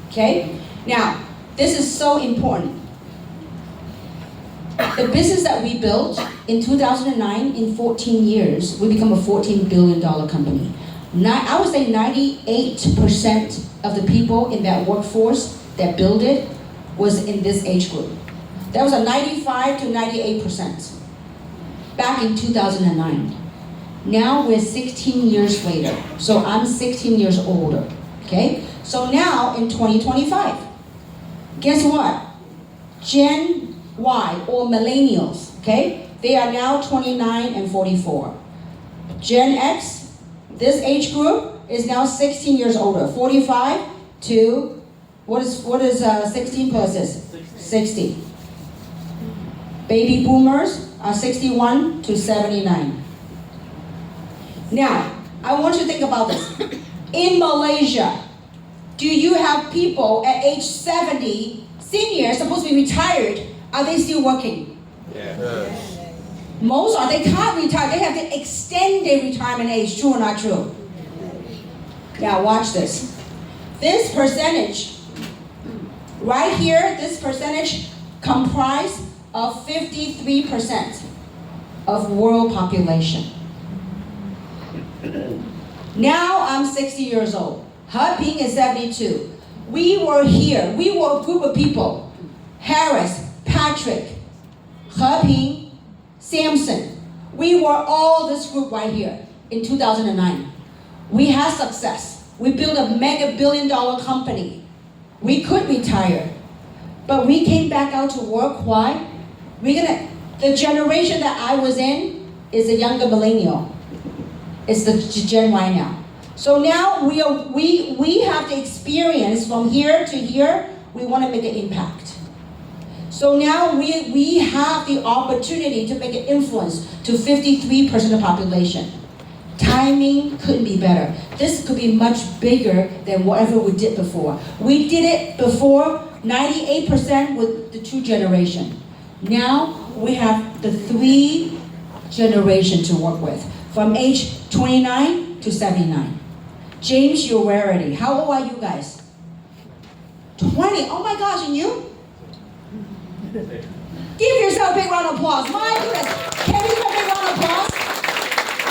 okay? Now, this is so important. The business that we built in 2009, in 14 years, we become a $14 billion company. I would say 98% of the people in that workforce that built it was in this age group. That was a 95 to 98% back in 2009. Now we're 16 years later. So I'm 16 years older. Okay? So now in 2025, guess what? Gen Y or millennials, okay? They are now 29 and 44. Gen X, this age group is now 16 years older. 45 to, what is 16 plus this? 60. Baby boomers are 61 to 79. Now, I want you to think about this. In Malaysia, do you have people at age 70, seniors, supposed to be retired, are they still working? Yes. Most are, they can't retire. They have to extend their retirement age, true or not true? Now watch this. This percentage, right here, this percentage comprise of 53% of world population. Now I'm 60 years old. Heping is 72. We were here. We were a group of people. Harris, Patrick, Heping, Samson. We were all this group right here in 2009. We had success. We built a mega billion-dollar company. We could retire, but we came back out to work. Why? The generation that I was in is a younger millennial. It's the Gen Y now. So now we have the experience from here to here. We want to make an impact. So now we have the opportunity to make an influence to 53% of the population. Timing couldn't be better. This could be much bigger than whatever we did before. We did it before, 98% with the 2 generation. Now we have the 3 generation to work with, from age 29 to 79. James, you're rarity. How old are you guys? 20. Oh my gosh, and you? Give yourself a big round of applause. My goodness. Can we give a big round of applause?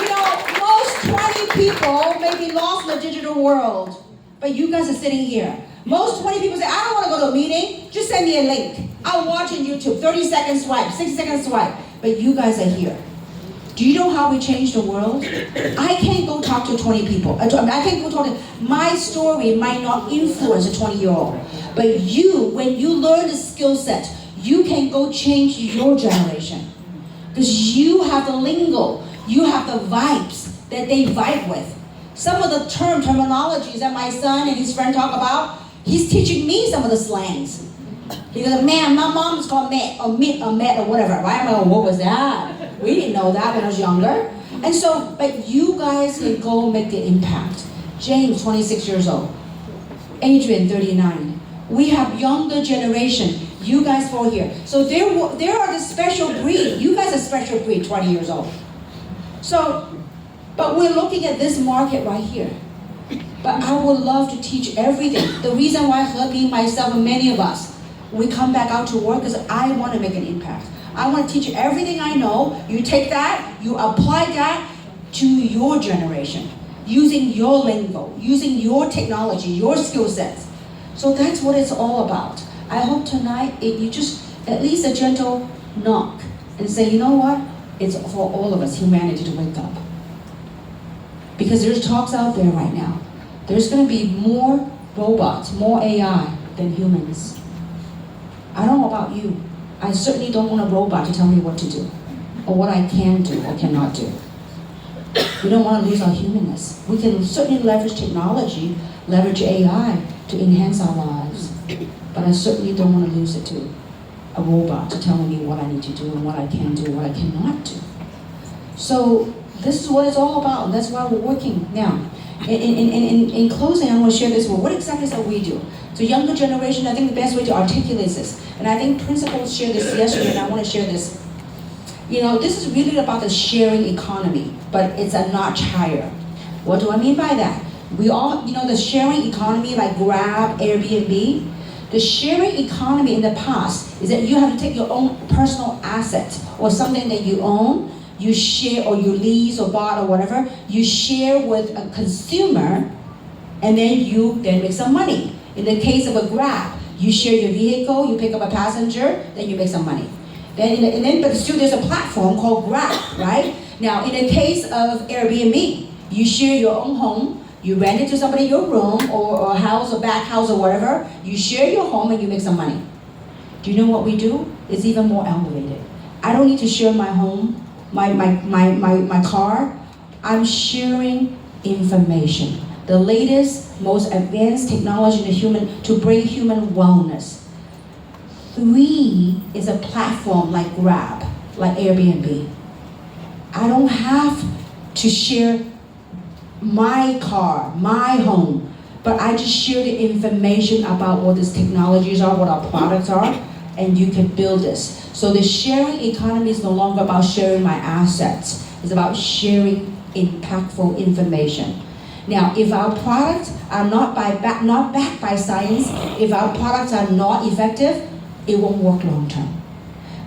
You know, most 20 people may be lost in the digital world, but you guys are sitting here. Most 20 people say, I don't want to go to a meeting, just send me a link. I'll watch on YouTube, 30-second swipe, 60-second swipe, but you guys are here. Do you know how we change the world? I can't go talk to 20 people. I can't go talk to, my story might not influence a 20-year-old, but you, when you learn the skill set, you can go change your generation. Because you have the lingo, you have the vibes that they vibe with. Some of the terminologies that my son and his friend talk about, he's teaching me some of the slangs. He goes, man, my mom's called met or mit or met or whatever, right? I'm like, what was that? We didn't know that when I was younger. And so, but you guys can go make the impact. James, 26 years old. Adrian, 39. We have younger generation. You guys fall here. So there are the special breed. You guys are special breed, 20 years old. So, but we're looking at this market right here. But I would love to teach everything. The reason why Heping, myself, and many of us, we come back out to work is I want to make an impact. I want to teach you everything I know. You take that, you apply that to your generation, using your lingo, using your technology, your skill sets. So that's what it's all about. I hope tonight you just, at least a gentle knock and say, you know what? It's for all of us, humanity, to wake up. Because there's talks out there right now. There's going to be more robots, more AI than humans. I don't know about you. I certainly don't want a robot to tell me what to do, or what I can do or cannot do. We don't want to lose our humanness. We can certainly leverage technology, leverage AI to enhance our lives. But I certainly don't want to lose it to a robot to tell me what I need to do and what I can do and what I cannot do. So this is what it's all about, and that's why we're working now. In closing, I want to share this with what exactly is that we do. So younger generation, I think the best way to articulate this, and I think principals shared this yesterday, and I want to share this. You know, this is really about the sharing economy, but it's a notch higher. What do I mean by that? We all, you know, the sharing economy like Grab, Airbnb, the sharing economy in the past is that you have to take your own personal asset or something that you own, you share or you lease or bought or whatever, you share with a consumer, and then you make some money. In the case of a Grab, you share your vehicle, you pick up a passenger, then you make some money. But still there's a platform called Grab, right? Now, in the case of Airbnb, you share your own home, you rent it to somebody in your room or a house or back house or whatever, you share your home and you make some money. Do you know what we do? It's even more elevated. I don't need to share my home, my car. I'm sharing information. The latest, most advanced technology in the human to bring human wellness. 3 is a platform like Grab, like Airbnb. I don't have to share my car, my home, but I just share the information about what these technologies are, what our products are, and you can build this. So the sharing economy is no longer about sharing my assets. It's about sharing impactful information. Now, if our products are not backed by science, if our products are not effective, it won't work long term.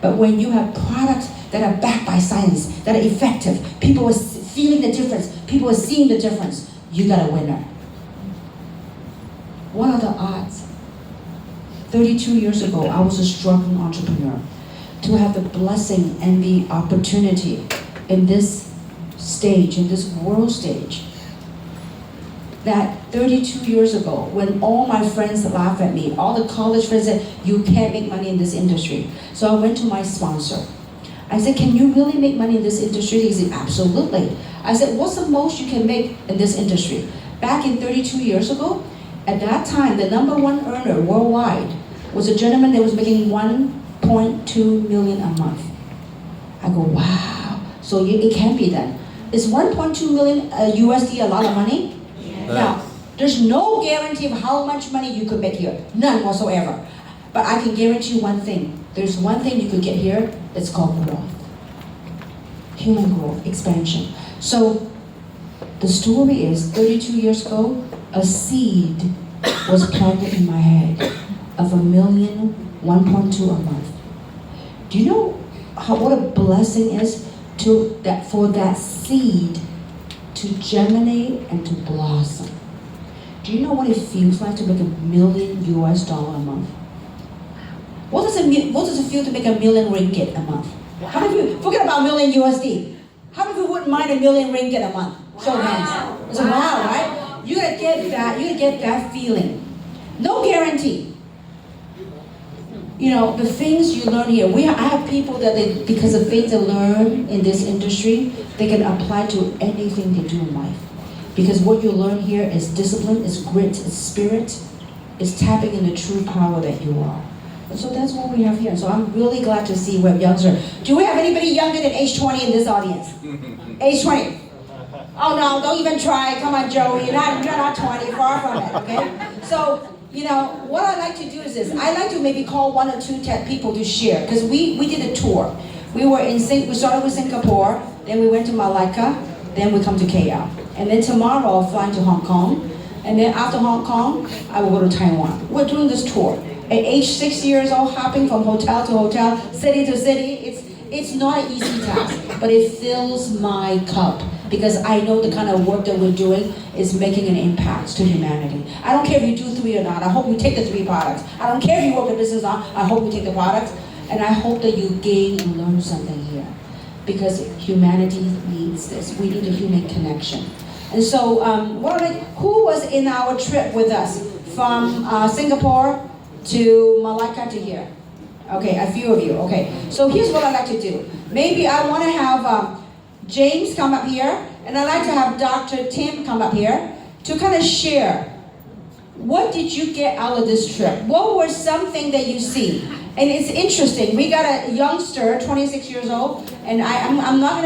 But when you have products that are backed by science, that are effective, people are feeling the difference, people are seeing the difference, you got a winner. What are the odds? 32 years ago, I was a struggling entrepreneur. To have the blessing and the opportunity in this stage, in this world stage, that 32 years ago, when all my friends laughed at me, all the college friends said, you can't make money in this industry. So I went to my sponsor. I said, can you really make money in this industry? He said, absolutely. I said, what's the most you can make in this industry? Back in 32 years ago, at that time, the #1 earner worldwide was a gentleman that was making 1.2 million a month. I go, wow, so it can be done. Is 1.2 million USD a lot of money? Now, there's no guarantee of how much money you could make here, none whatsoever. But I can guarantee you one thing. There's one thing you could get here, it's called growth. Human growth, expansion. So, the story is, 32 years ago, a seed was planted in my head of 1 million, 1.2 a month. Do you know what a blessing is for that seed to germinate and to blossom? Do you know what it feels like to make $1 million a month? What does it feel to make $1 million ringgit a month? How many of you, forget about $1 million USD, how many of you wouldn't mind $1 million ringgit a month? Show of hands. It's a wow, right? You gotta get that feeling. No guarantee. You know, the things you learn here, I have people that because of things they learn in this industry, they can apply to anything they do in life. Because what you learn here is discipline, is grit, is spirit, is tapping in the true power that you are. And so that's what we have here. So I'm really glad to see we have youngsters. Do we have anybody younger than age 20 in this audience? Age 20. Oh no, don't even try. Come on, Joey. You're not 20, far from it, okay? So, you know, what I like to do is this. I like to maybe call 1 or 2 people to share, because we did a tour. We started with Singapore, then we went to Malacca, then we come to KL. And then tomorrow I'll fly to Hong Kong. And then after Hong Kong, I will go to Taiwan. We're doing this tour. At age 6 years old, hopping from hotel to hotel, city to city, it's not an easy task, but it fills my cup. Because I know the kind of work that we're doing is making an impact to humanity. I don't care if you do 3 or not. I hope you take the 3 products. I don't care if you work the business on. I hope you take the products. And I hope that you gain and learn something here. Because humanity needs this. We need a human connection. And so, who was in our trip with us? From Singapore to Malacca to here? Okay, a few of you. Okay, so here's what I like to do. Maybe I want to have James come up here, and I'd like to have Dr. Tim come up here to kind of share. What did you get out of this trip? What was something that you see? And it's interesting. We got a youngster, 26 years old, and I'm not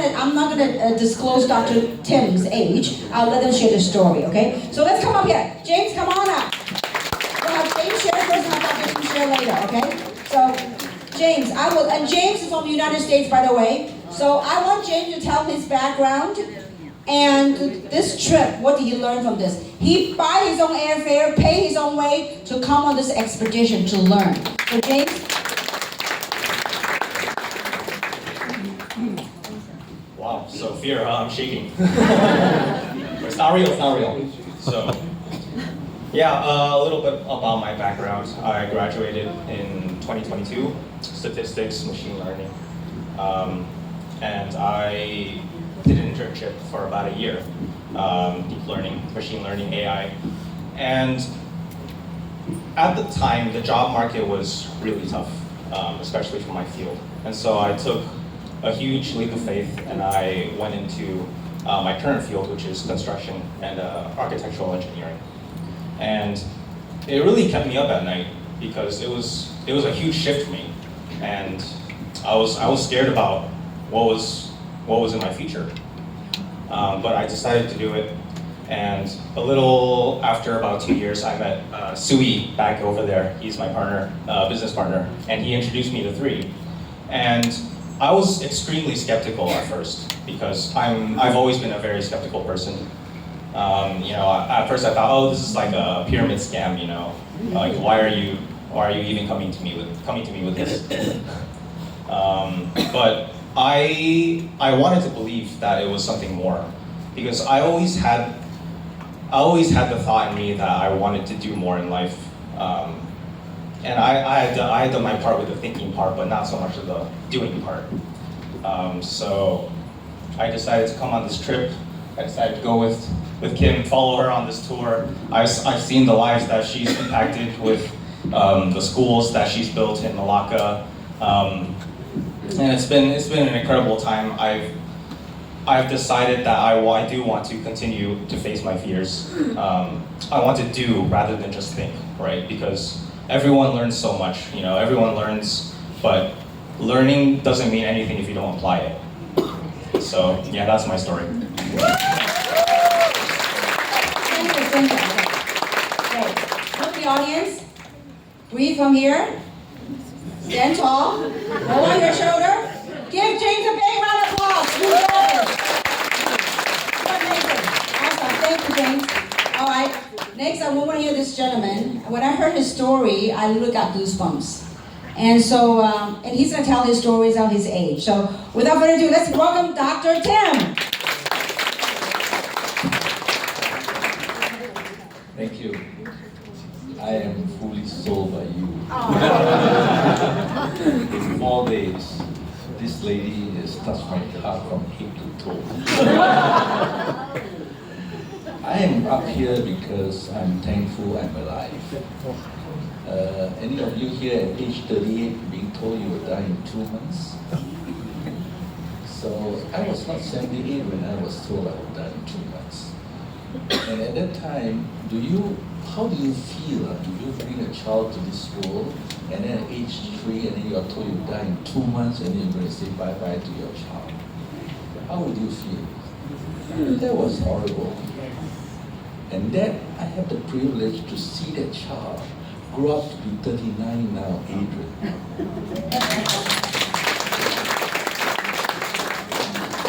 gonna disclose Dr. Tim's age. I'll let them share the story. Okay? So let's come up here. James, come on up. We'll have James share first, and I'll Dr. Tim share later. Okay? So James, and James is from the United States, by the way. So I want James to tell his background and this trip. What did he learn from this? He buy his own airfare, pay his own way to come on this expedition to learn. So James. Wow, so fear, I'm shaking. It's not real, it's not real. So, Yeah, a little bit about my background. I graduated in 2022, statistics, machine learning. And I did an internship for about a year, deep learning, machine learning, AI. And at the time, the job market was really tough, especially for my field. And so I took a huge leap of faith and I went into my current field, which is construction and architectural engineering. And it really kept me up at night because it was a huge shift for me, and I was scared about what was in my future. But I decided to do it, and a little after about 2 years, I met Sui back over there. He's my partner, business partner, and he introduced me to 3. And I was extremely skeptical at first because I've always been a very skeptical person. At first I thought, oh, this is like a pyramid scam. Like why are you even coming to me with this? But I wanted to believe that it was something more, because I always had the thought in me that I wanted to do more in life, and I had done my part with the thinking part, but not so much of the doing part. So I decided to come on this trip. I decided to go with Kim, follow her on this tour. I've seen the lives that she's impacted with the schools that she's built in Malacca, and it's been an incredible time. I've decided that I do want to continue to face my fears. I want to do rather than just think, right? Because everyone learns so much. Everyone learns, but learning doesn't mean anything if you don't apply it. So yeah, that's my story. Thank you. Okay. Look the audience. Breathe from here. Stand tall. Roll on your shoulder. Give James a big round of applause. You got it. Amazing. Awesome. Thank you, James. All right. Next, I want to hear this gentleman. When I heard his story, I really got goosebumps. And so, and he's going to tell his stories of his age. So, without further ado, let's welcome Dr. Tim. Thank you. I am fully sold by you. In 4 days, this lady has touched my heart from head to toe. I am up here because I'm thankful I'm alive. Any of you here at age 38 being told you will die in 2 months? So I was not 78 when I was told I would die in 2 months. And at that time, how do you feel? Do you bring a child to this world, and then at age 3, and then you are told you die in 2 months, and then you're going to say bye-bye to your child? How would you feel? That was horrible. And that I had the privilege to see that child grow up to be 39 now, Adrian.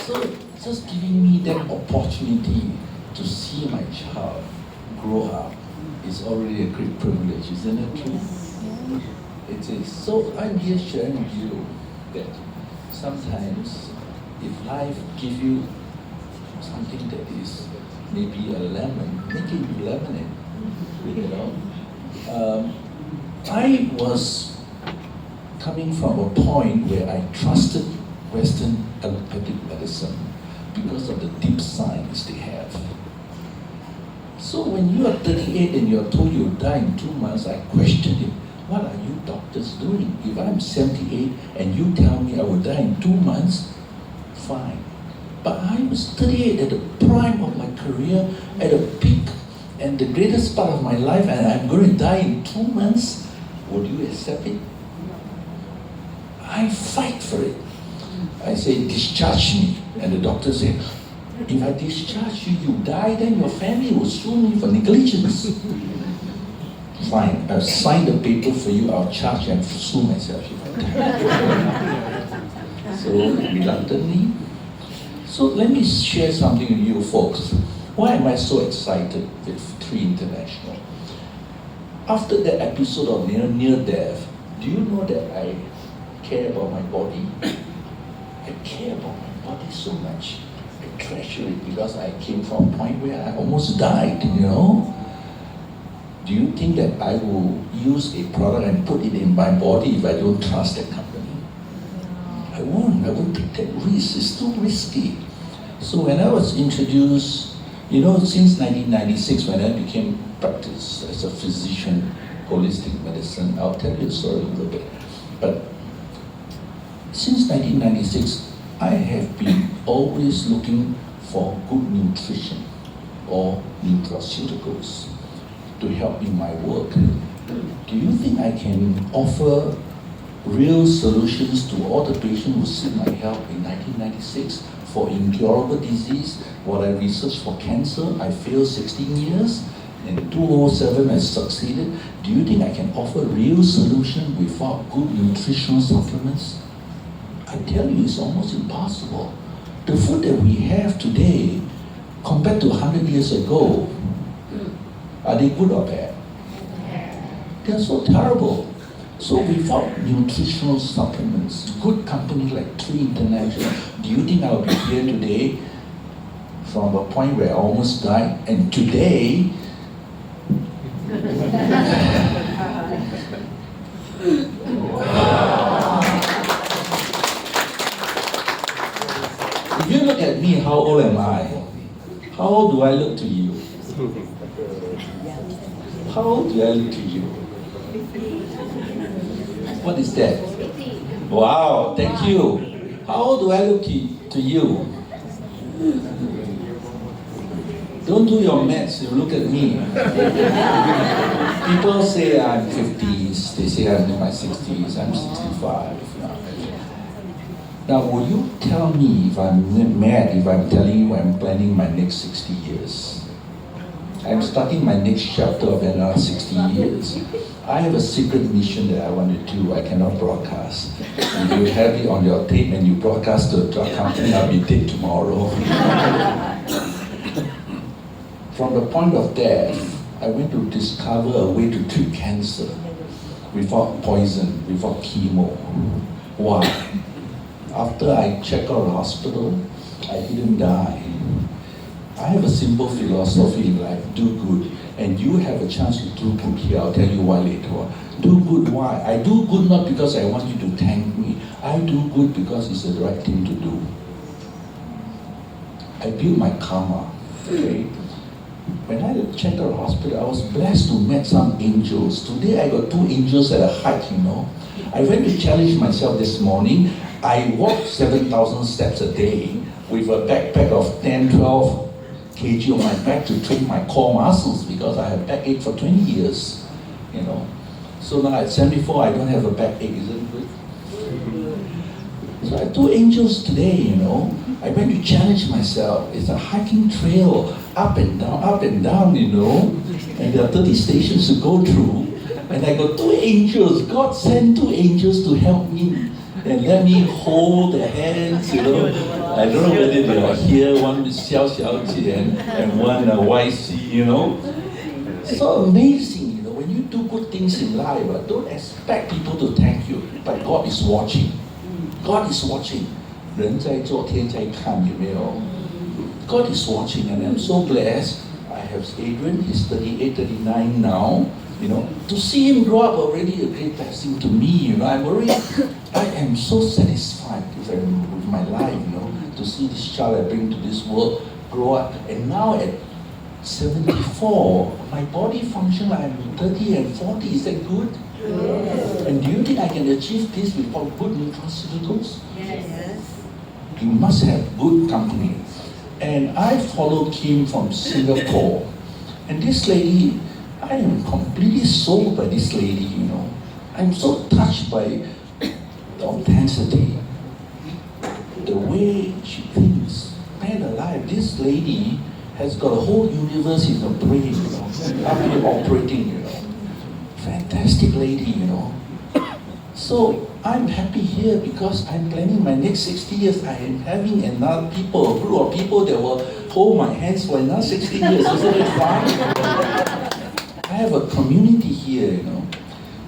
So just giving me that opportunity to see my child grow up is already a great privilege, isn't it true? It is. So I'm here sharing with you that sometimes if life gives you something that is maybe a lemon, make it into lemonade. I was coming from a point where I trusted Western allopathic medicine because of the deep science they have. So when you are 38 and you're told you'll die in 2 months, I questioned it. What are you doctors doing? If I'm 78 and you tell me I will die in 2 months, fine. But I was 38 at the prime of my career, at a peak, and the greatest part of my life, and I'm going to die in 2 months. Would you accept it? I fight for it. I say, discharge me. And the doctor said, if I discharge you, you die, then your family will sue me for negligence. Fine, I'll sign the paper for you, I'll charge and sue myself if I die. So, reluctantly. So let me share something with you folks. Why am I so excited with 3 International? After that episode of near death, do you know that I care about my body? I care about my body so much. I treasure it because I came from a point where I almost died, Do you think that I will use a product and put it in my body if I don't trust that company? I won't take that risk, it's too risky. So when I was introduced, since 1996 when I became practice as a physician, holistic medicine, I'll tell you a story a little bit. But since 1996, I have been always looking for good nutrition or nutraceuticals to help in my work. Do you think I can offer real solutions to all the patients who seek my help in 1996 for incurable disease? While I researched for cancer, I failed 16 years. In 2007, I succeeded. Do you think I can offer real solution without good nutritional supplements? I tell you, it's almost impossible. The food that we have today, compared to 100 years ago, are they good or bad? They're so terrible. So without nutritional supplements, good company like Tree International, do you think I'll be here today from a point where I almost died, and today, if you look at me, how old am I? How old do I look to you? How old do I look to you? What is that? Wow, thank you. How old do I look to you? Don't do your maths, you look at me. People say I'm 50s, they say I'm in my 60s, I'm 65. Now, will you tell me if I'm mad if I'm telling you I'm planning my next 60 years? I'm starting my next chapter of another 60 years. I have a secret mission that I want to do. I cannot broadcast. If you have it on your tape and you broadcast to a drug company, I'll be dead tomorrow. From the point of death, I went to discover a way to treat cancer without poison, without chemo. Why? After I checked out of the hospital, I didn't die. I have a simple philosophy in life: do good. And you have a chance to do good here. I'll tell you why later on. Do good, why? I do good not because I want you to thank me. I do good because it's the right thing to do. I build my karma, okay? When I checked out of the hospital, I was blessed to meet some angels. Today I got 2 angels at a hike, I went to challenge myself this morning. I walked 7,000 steps a day with a backpack of 10, 12 kg on my back to train my core muscles because I have backache for 20 years, So now at 74, I don't have a backache, isn't it good? So I had 2 angels today, I went to challenge myself. It's a hiking trail, up and down, and there are 30 stations to go through. And I got 2 angels. God sent 2 angels to help me and let me hold their hands, I don't know whether they are here, one is Xiao Xiao Jian and one YC, So amazing, when you do good things in life, don't expect people to thank you, but God is watching. God is watching. 人在做天在看，有没有? God is watching, and I'm so blessed. I have Adrian, he's 38, 39 now. To see him grow up already a great blessing to me. I am so satisfied with my life. To see this child I bring to this world grow up, and now at 74, my body function like I'm 30 and 40. Is that good? Yes. And do you think I can achieve this without good nutraceuticals? Yes. You must have good company. And I followed Kim from Singapore, and this lady, I am completely sold by this lady, I'm so touched by the authenticity, the way she thinks. Man alive, this lady has got a whole universe in her brain, up here operating, Fantastic lady, So I'm happy here because I'm planning my next 60 years. I am having another a group of people that will hold my hands for another 60 years. Isn't it fun? I have a community here,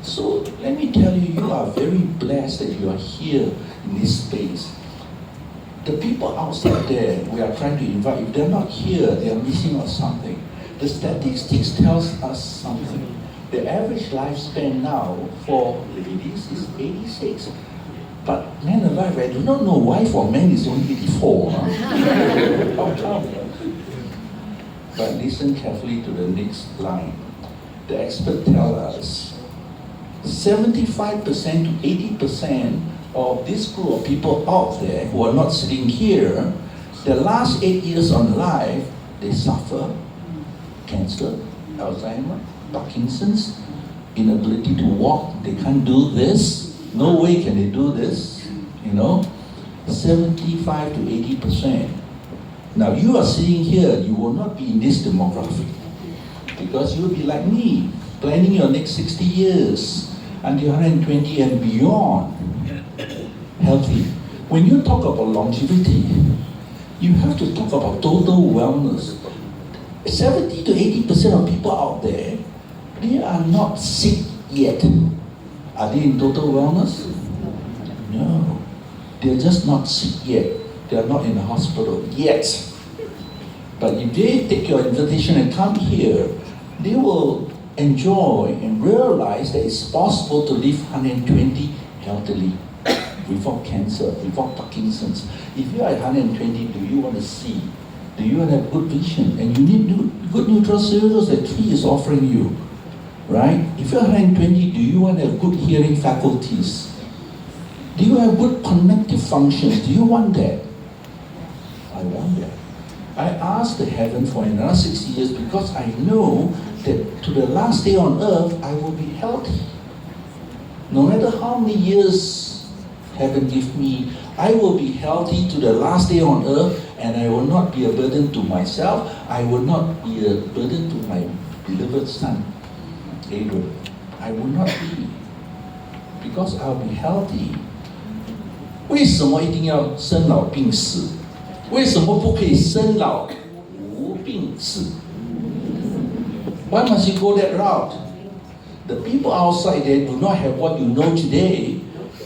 So let me tell you, you are very blessed that you are here in this space. The people outside there, we are trying to invite. If they're not here, they are missing out something. The statistics tells us something. The average lifespan now for ladies is 86. But men alive, I do not know why for men it's only 84. Huh? How come? But listen carefully to the next line. The expert tell us 75% to 80% of this group of people out there who are not sitting here, the last 8 years on life, they suffer cancer, Alzheimer, Parkinson's, inability to walk, they can't do this, no way can they do this, 75 to 80%. Now you are sitting here, you will not be in this demographic because you will be like me, planning your next 60 years until 120 and beyond, healthy. When you talk about longevity, you have to talk about total wellness. 70 to 80% of people out there, they are not sick yet. Are they in total wellness? No. They're just not sick yet. They are not in the hospital yet. But if they take your invitation and come here, they will enjoy and realize that it's possible to live 120 healthily without cancer, without Parkinson's. If you are at 120, do you want to see? Do you want to have good vision? And you need good nutraceuticals that tree is offering you, right? If you're 120, do you want to have good hearing faculties? Do you have good connective functions? Do you want that? I want that. I asked the heaven for another 60 years because I know that to the last day on earth, I will be healthy. No matter how many years heaven give me, I will be healthy to the last day on earth, and I will not be a burden to myself. I will not be a burden to my beloved son, Adrian. I will not be, because I'll be healthy. 为什么一定要生老病死？为什么不可以生老无病死？ Why must you go that route? The people outside there do not have what you know today.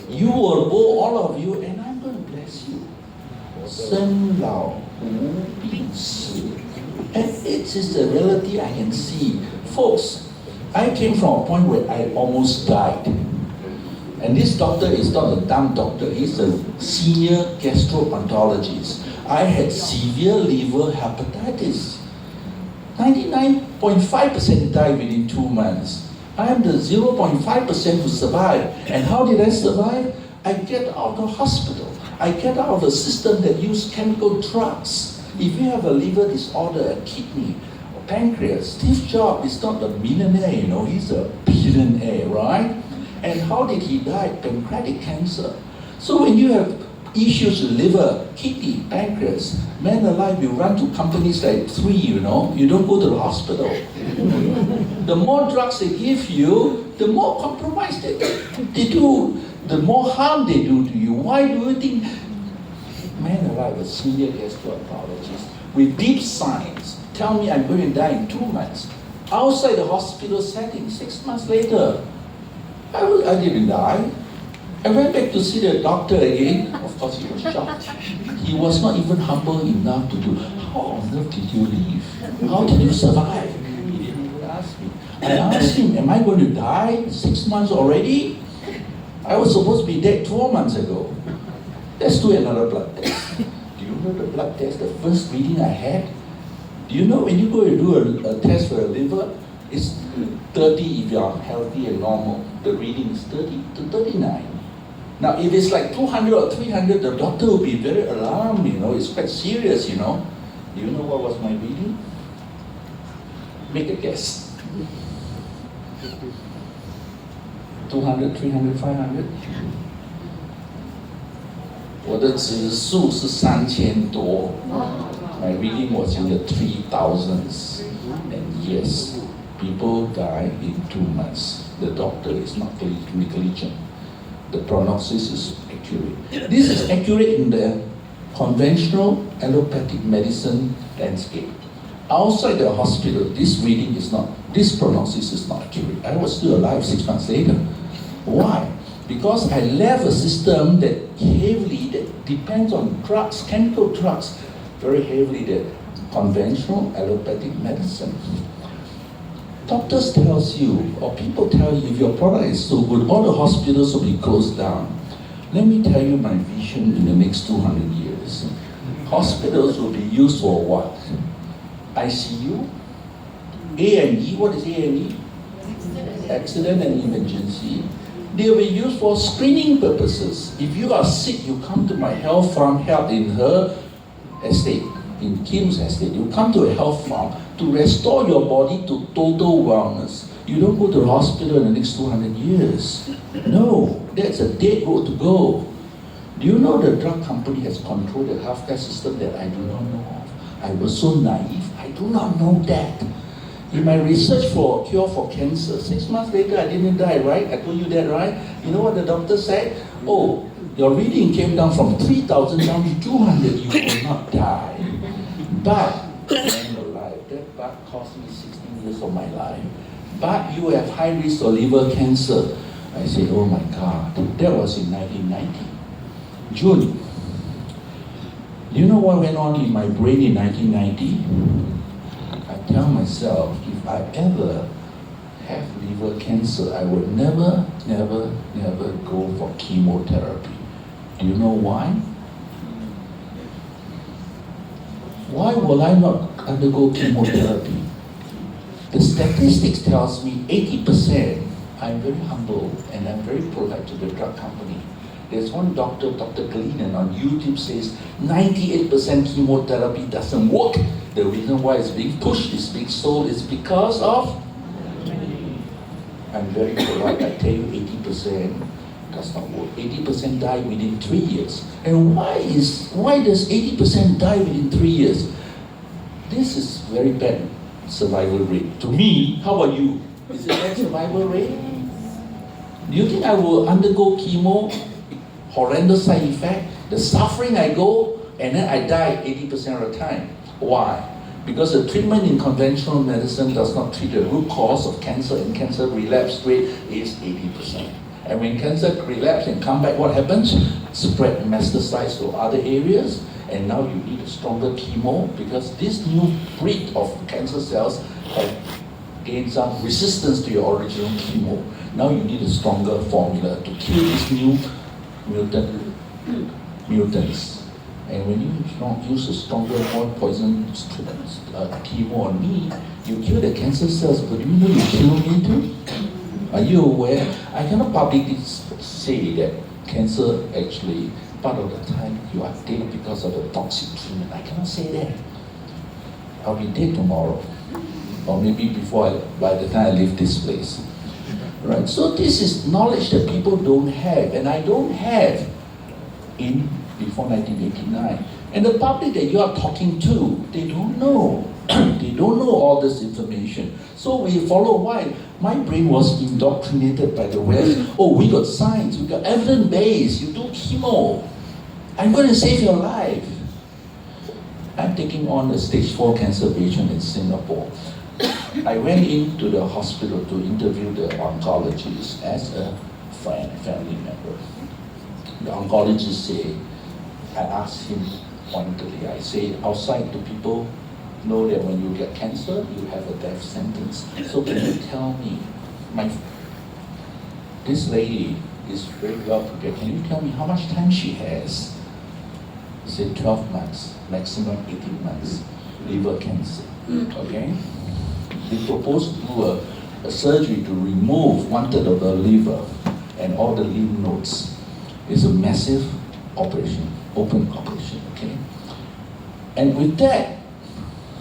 You will go, all of you, and I'm going to bless you. 生老无病死. And it is the reality I can see. Folks, I came from a point where I almost died. And this doctor is not a dumb doctor, he's a senior gastroenterologist. I had severe liver hepatitis. 99.5% died within 2 months. I am the 0.5% who survived. And how did I survive? I get out of the hospital. I get out of the system that use chemical drugs. If you have a liver disorder, a kidney, or pancreas, Steve Jobs is not a millionaire, he's a billionaire, right? And how did he die? Pancreatic cancer. So when you have issues with liver, kidney, pancreas, man alive, you run to companies like 3, you don't go to the hospital. The more drugs they give you, the more compromise they do, the more harm they do to you. Why do you think man alive, a senior gastroenterologist with deep science, tell me I'm going to die in 2 months. Outside the hospital setting, 6 months later, I didn't die. I went back to see the doctor again. Of course, he was shocked. He was not even humble enough to do, how on earth did you live? How did you survive? He didn't even ask me. I asked him, am I going to die 6 months already? I was supposed to be dead 4 months ago. Let's do another blood test. Do you know the blood test, the first reading I had? Do you know when you go to do a test for a liver, it's 30 if you are healthy and normal. The reading is 30 to 39. Now, if it's like 200 or 300, the doctor will be very alarmed, it's quite serious, Do you know what was my reading? Make a guess. 200, 300, 500? 我的指数是3000多. My reading was in the 3000s. And yes, people die in 2 months. The doctor is not negligent. The prognosis is accurate. This is accurate in the conventional allopathic medicine landscape. Outside the hospital, this prognosis is not accurate. I was still alive 6 months later. Why? Because I left a system that depends on drugs, chemical drugs, very heavily, that conventional allopathic medicine. Doctors tells you, or people tell you, if your product is so good, all the hospitals will be closed down. Let me tell you my vision in the next 200 years. Hospitals will be used for what? ICU? A&E, what is A&E? Accident and emergency. They will be used for screening purposes. If you are sick, you come to my health farm, help in her estate, in Kim's estate. You come to a health farm to restore your body to total wellness. You don't go to the hospital in the next 200 years. No, that's a dead road to go. Do you know the drug company has controlled the healthcare system that I do not know of? I was so naive, I do not know that. In my research for a cure for cancer, 6 months later I didn't die, right? I told you that, right? You know what the doctor said? Oh, your reading came down from 3,000 down to 200, you will not die. But, I'm alive. That bug cost me 16 years of my life. But you have high risk of liver cancer. I said, oh my God, that was in 1990. June. Do you know what went on in my brain in 1990? I tell myself, if I ever have liver cancer, I will never go for chemotherapy. Do you know why? Why will I not undergo chemotherapy? The statistics tells me 80%. I'm very humble and I'm very polite to the drug company. There's one doctor, Dr. Gleason, on YouTube says 98% chemotherapy doesn't work. The reason why it's being pushed, it's being sold, is because of, I'm very polite, I tell you 80% does not work. 80% die within 3 years. And why does 80% die within 3 years? This is very bad survival rate. To me, how about you? Is it bad survival rate? Do you think I will undergo chemo? Horrendous side effect, the suffering I go, and then I die 80% of the time. Why? Because the treatment in conventional medicine does not treat the root cause of cancer, and cancer relapse rate is 80%. And when cancer relapse and come back, what happens? Spread, metastasize to other areas, and now you need a stronger chemo because this new breed of cancer cells have gained some resistance to your original chemo. Now you need a stronger formula to kill these new mutants. And when you use a stronger, more poison chemo on me, you kill the cancer cells, but you know you kill me too? Are you aware? I cannot publicly say that cancer actually, part of the time you are dead because of the toxic treatment. I cannot say that. I'll be dead tomorrow. Or maybe by the time I leave this place. Right? So this is knowledge that people don't have, and I don't have before 1989. And the public that you are talking to, they don't know. They don't know all this information. So we follow why? My brain was indoctrinated by the West. Oh, we got science, we got evidence-based, you do chemo. I'm going to save your life. I'm taking on a stage 4 cancer patient in Singapore. I went into the hospital to interview the oncologist as a family member. The oncologist said, I asked him pointedly, I say, outside do people know that when you get cancer, you have a death sentence? So can you tell me, this lady is very well prepared, can you tell me how much time she has? He said 12 months, maximum 18 months, liver cancer, okay? They proposed to do a surgery to remove 1/3 of the liver and all the lymph nodes. It's a massive operation, open operation, okay? And with that,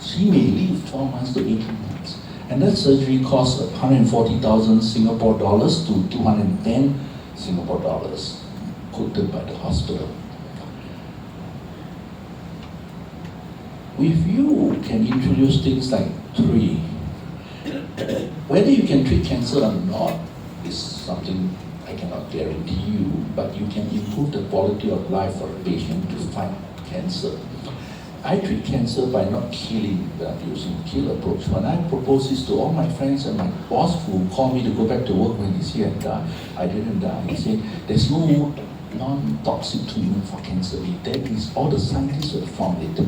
she may live 12 months to 18 months. And that surgery costs 140,000 Singapore dollars to 210 Singapore dollars, quoted by the hospital. If you can introduce things like 3, whether you can treat cancer or not is something I cannot guarantee you, but you can improve the quality of life for a patient to fight cancer. I treat cancer by not killing, but I'm using kill approach. When I propose this to all my friends and my boss who called me to go back to work when he's here and die, I didn't die. He said, there's no non-toxic treatment for cancer. That is all the scientists have found it.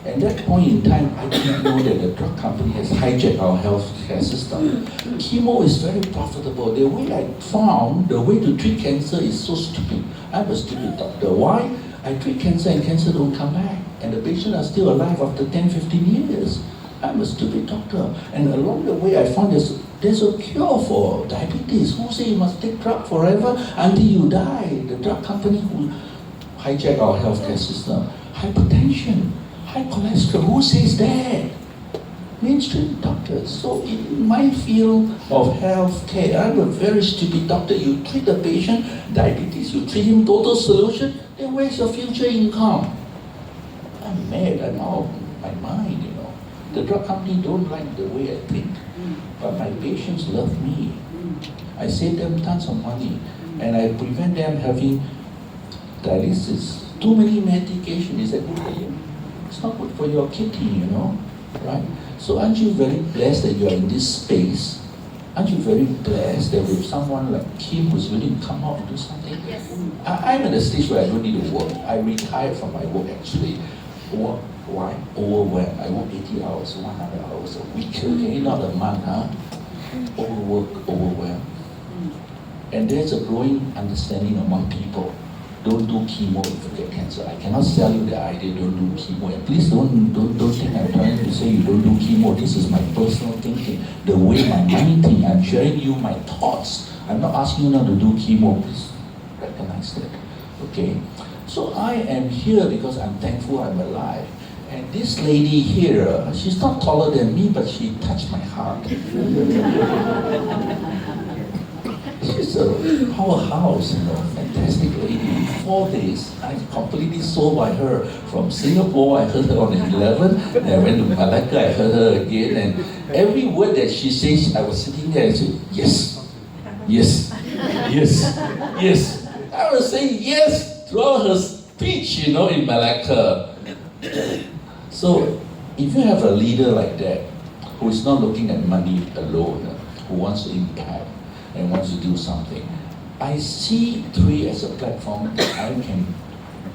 At that point in time, I didn't know that the drug company has hijacked our healthcare system. Chemo is very profitable. The way I found, the way to treat cancer is so stupid. I'm a stupid doctor. Why? I treat cancer and cancer don't come back. And the patients are still alive after 10, 15 years. I'm a stupid doctor. And along the way, I found there's a cure for diabetes. Who say you must take drug forever until you die? The drug company who hijack our healthcare system. Hypertension, high cholesterol, who says that? Mainstream doctors. So in my field of healthcare, I'm a very stupid doctor. You treat the patient, diabetes, you treat him total solution, then where's your future income? I'm mad, I'm out of my mind, you know. The drug company don't like the way I think, but my patients love me. I save them tons of money, and I prevent them having dialysis. Too many medication, is that good for you? It's not good for your kidney, you know, right? So aren't you very blessed that you are in this space? Aren't you very blessed that with someone like Kim who's willing to come out and do something? Yes. I'm at a stage where I don't need to work. I retired from my work actually. Why? Overwhelmed. I work 80 hours, 100 hours a week, okay? Not a month, huh? Overwork, overwhelmed. And there's a growing understanding among people. Don't do chemo if you get cancer. I cannot sell you the idea, don't do chemo. And please don't think I'm trying to say you don't do chemo. This is my personal thinking. The way my mind thinks, I'm sharing you my thoughts. I'm not asking you not to do chemo. Please recognize that. Okay? So I am here because I'm thankful I'm alive. And this lady here, she's not taller than me, but she touched my heart. She's a powerhouse, you know, fantastic lady. In 4 days, I completely sold by her. From Singapore, I heard her on the 11th, and I went to Malacca, I heard her again, and every word that she says, I was sitting there and said, yes, yes, yes, yes. I was saying yes throughout her speech, you know, in Malacca. So, if you have a leader like that, who is not looking at money alone, who wants to impact, and wants to do something. I see three as a platform that I can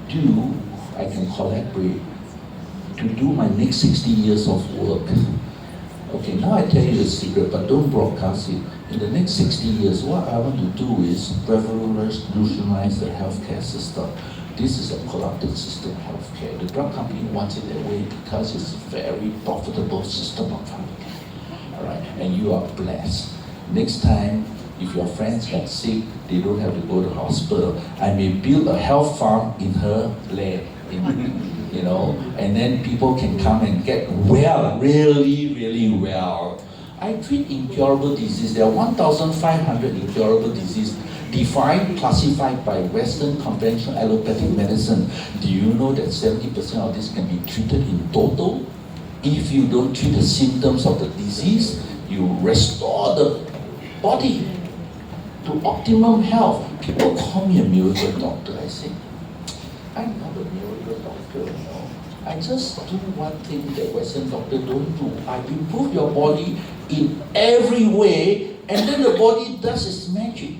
do, I can collaborate to do my next 60 years of work. Okay, now I tell you the secret, but don't broadcast it. In the next 60 years, what I want to do is revolutionize the healthcare system. This is a corrupted system of healthcare. The drug company wants it that way because it's a very profitable system of healthcare. All right, and you are blessed. Next time, if your friends get sick, they don't have to go to hospital. I may build a health farm in her land, you know, and then people can come and get well, really, really well. I treat incurable disease. There are 1,500 incurable diseases defined, classified by Western conventional allopathic medicine. Do you know that 70% of this can be treated in total? If you don't treat the symptoms of the disease, you restore the body to optimum health. People call me a miracle doctor. I say, I'm not a miracle doctor, you know. I just do one thing that Western doctors don't do. I improve your body in every way, and then the body does its magic.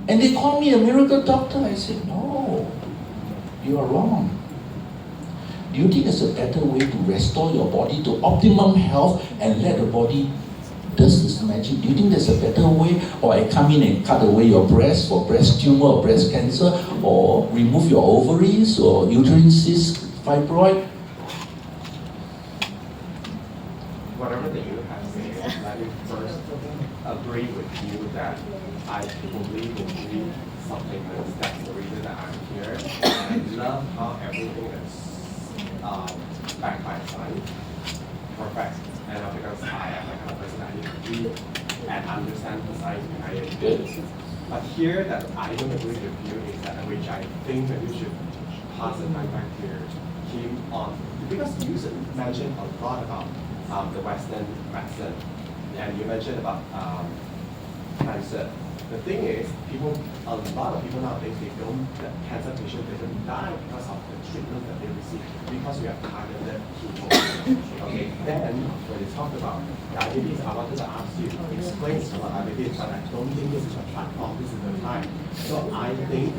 And they call me a miracle doctor. I say, no, you are wrong. Do you think there's a better way to restore your body to optimum health and let the body does this magic? Do you think there's a better way? Or I come in and cut away your breast for breast tumor or breast cancer, or remove your ovaries or uterine cyst, fibroid? Whatever that you have said, let me first agree with you that I fully believe something else. That's the reason that I'm here. And I love how everything is backed by science. Perfect. And because I am the kind of person I need to read and understand the science behind it. Good. But here that I don't agree with you is that which I think that you should pass the time back to Kim on, because you mentioned a lot about the Western medicine, and you mentioned about cancer. The thing is, a lot of people nowadays, the cancer patient doesn't die because of the treatment that they receive, because we have targeted chemo. Okay, then when you talk about diabetes, I wanted to ask you to explain about diabetes, but I don't think this is a platform, this is the time. So I think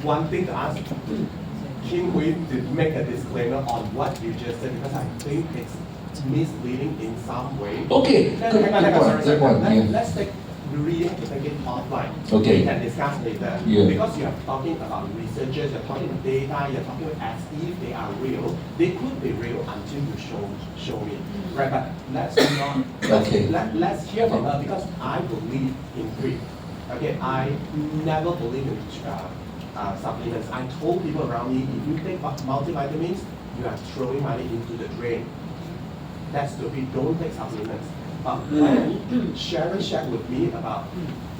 one thing to ask, Kim Hui to make a disclaimer on what you just said because I think it's misleading in some way. Okay, good point. Yeah. Let's take reading to take it offline. Okay. We can discuss later. Yeah. Because you are talking about researchers, you're talking data, you're talking as if they are real. They could be real until you show me. Right, but let's not. Okay. Let's hear from her because I believe in greed. Okay, I never believe in supplements. I told people around me, if you take multivitamins, you are throwing money into the drain. That's stupid. Don't take supplements. But when Sharon shared with me about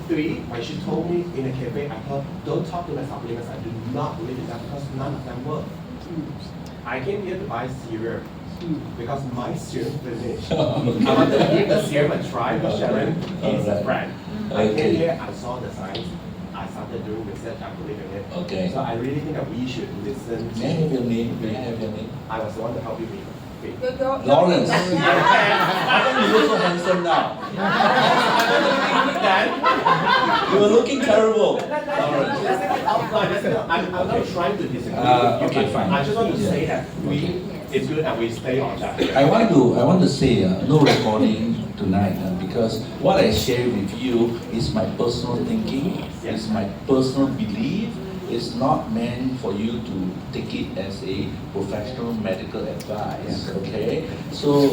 3, when she told me in a cafe, I thought, don't talk to my supplements. I do not believe in that because none of them work. I came here to buy cereal because my serum finished. I wanted to give the serum a try because Sharon is a friend. I came here, I saw the science. I started doing research, I believe in it. Okay. So I really think that we should listen to. May I have your name? May I have your name? I was the one to help you read. Lawrence. How come you look so handsome now? You are looking terrible. Lawrence. Let's take it offline. I'm not trying to disagree with you. Okay, fine. I just want to say that it's good that we stay on that. I want to say no recording tonight because what I share with you is my personal thinking, is my personal belief. It's not meant for you to take it as a professional medical advice, okay? So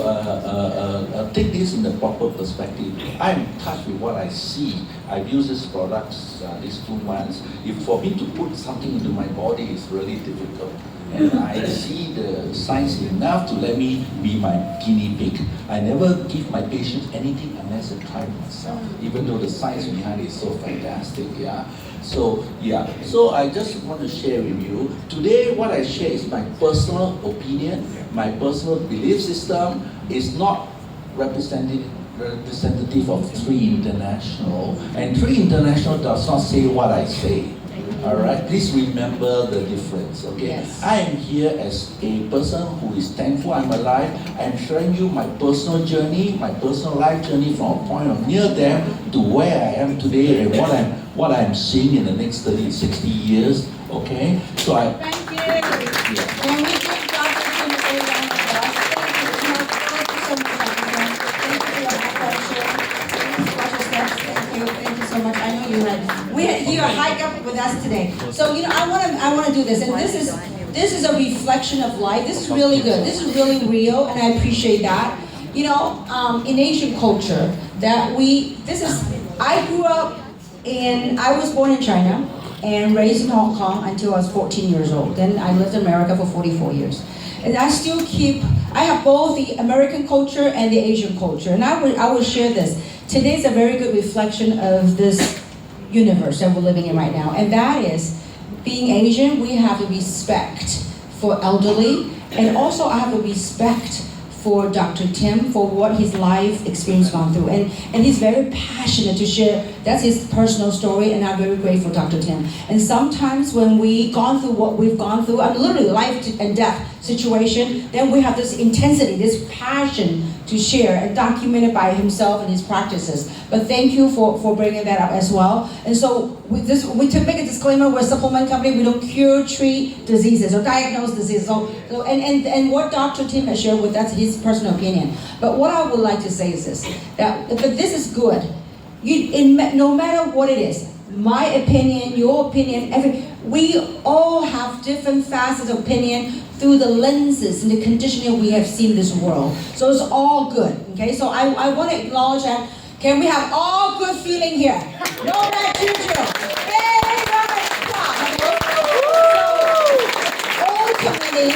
take this in the proper perspective. I'm touched with what I see. I've used these products these 2 months. If for me to put something into my body is really difficult. And I see the science enough to let me be my guinea pig. I never give my patients anything unless I try it myself, even though the science behind it is so fantastic, yeah. So I just want to share with you. Today what I share is my personal opinion, my personal belief system. Is not representative of 3 International. And 3 International does not say what I say. Alright, please remember the difference, okay? Yes. I am here as a person who is thankful I'm alive. I'm sharing you my personal journey, my personal life journey from a point of near them to where I am today and what I'm seeing in the next 30, 60 years, okay? So Thank you. Can we give Dr. Kim a round of applause? Thank you so much, Dr. Kim. Thank you for your question. Thank you so much. I know you're hiked up with us today. So I want to do this, and this is a reflection of life. This is really good. This is really real, and I appreciate that. In Asian culture, I was born in China and raised in Hong Kong until I was 14 years old. Then I lived in America for 44 years. And I have both the American culture and the Asian culture. And I will share this. Today's a very good reflection of this universe that we're living in right now. And that is, being Asian, we have a respect for elderly. And also I have a respect for Dr. Tim, for what his life experience gone through. And he's very passionate to share. That's his personal story, and I'm very grateful, Dr. Tim. And sometimes when we've gone through what we've gone through, literally life and death situation, then we have this intensity, this passion to share and documented by himself and his practices. But thank you for bringing that up as well. And so we make a disclaimer, we're a supplement company, we don't cure, treat diseases or diagnose diseases. And what Dr. Tim has shared with, that's his personal opinion. But what I would like to say is this, but this is good. No matter what it is, my opinion, your opinion, we all have different facets of opinion through the lenses and the conditioning we have seen in this world. So it's all good, okay? So I want to acknowledge that. Can we have all good feeling here? No bad juju. Very nice. So ultimately,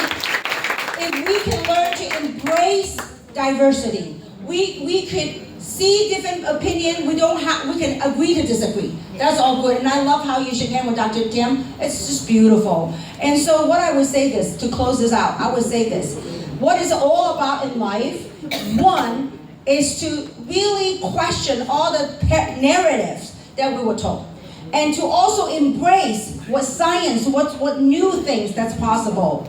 if we can learn to embrace diversity, we could see different opinion. We can agree to disagree. That's all good. And I love how you shook hands with Dr. Tim. It's just beautiful. And so what I would say this, to close this out, I would say this. What it's all about in life, one, is to really question all the narratives that we were told. And to also embrace what science, what new things that's possible.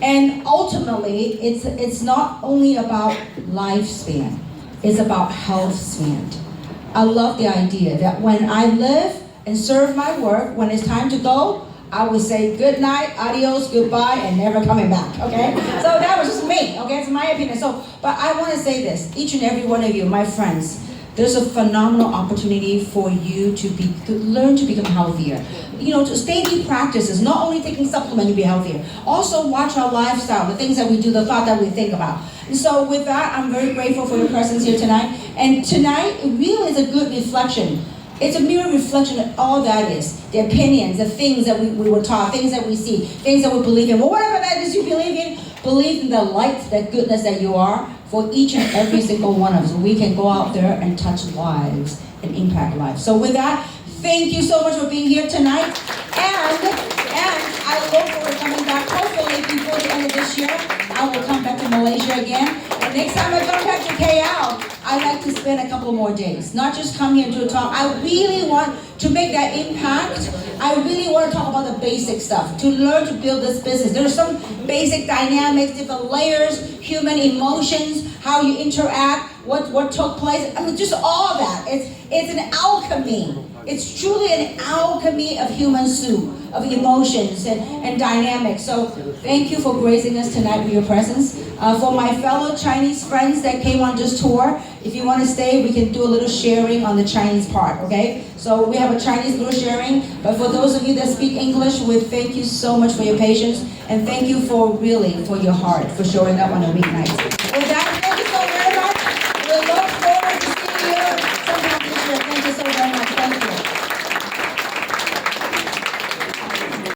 And ultimately, it's not only about lifespan. It's about health span. I love the idea that when I live and serve my work, when it's time to go, I would say good night, adios, goodbye, and never coming back, okay? So that was just me, okay? It's my opinion. So, but I want to say this, each and every one of you, my friends, there's a phenomenal opportunity for you to learn to become healthier. You know, just daily practices, not only taking supplement to be healthier, also watch our lifestyle, the things that we do, the thought that we think about. And so with that, I'm very grateful for your presence here tonight. And tonight, it really is a good reflection. It's a mirror reflection of all that is. The opinions, the things that we were taught, things that we see, things that we believe in. Well, whatever that is you believe in the light, that goodness that you are. For each and every single one of us, we can go out there and touch lives and impact lives. So with that, thank you so much for being here tonight. And I look forward to coming back. Hopefully before the end of this year, I will come back to Malaysia again. And next time I come back to KL, I like to spend a couple more days. Not just come here and do a talk. I really want to make that impact. I really want to talk about the basic stuff, to learn to build this business. There are some basic dynamics, different layers, human emotions, how you interact, what took place. I mean, just all that. It's an alchemy. It's truly an alchemy of human soup, of emotions and dynamics. So thank you for gracing us tonight with your presence. For my fellow Chinese friends that came on this tour, if you want to stay, we can do a little sharing on the Chinese part, okay? So we have a Chinese little sharing, but for those of you that speak English, we thank you so much for your patience, and thank you for your heart, for showing up on a weeknight.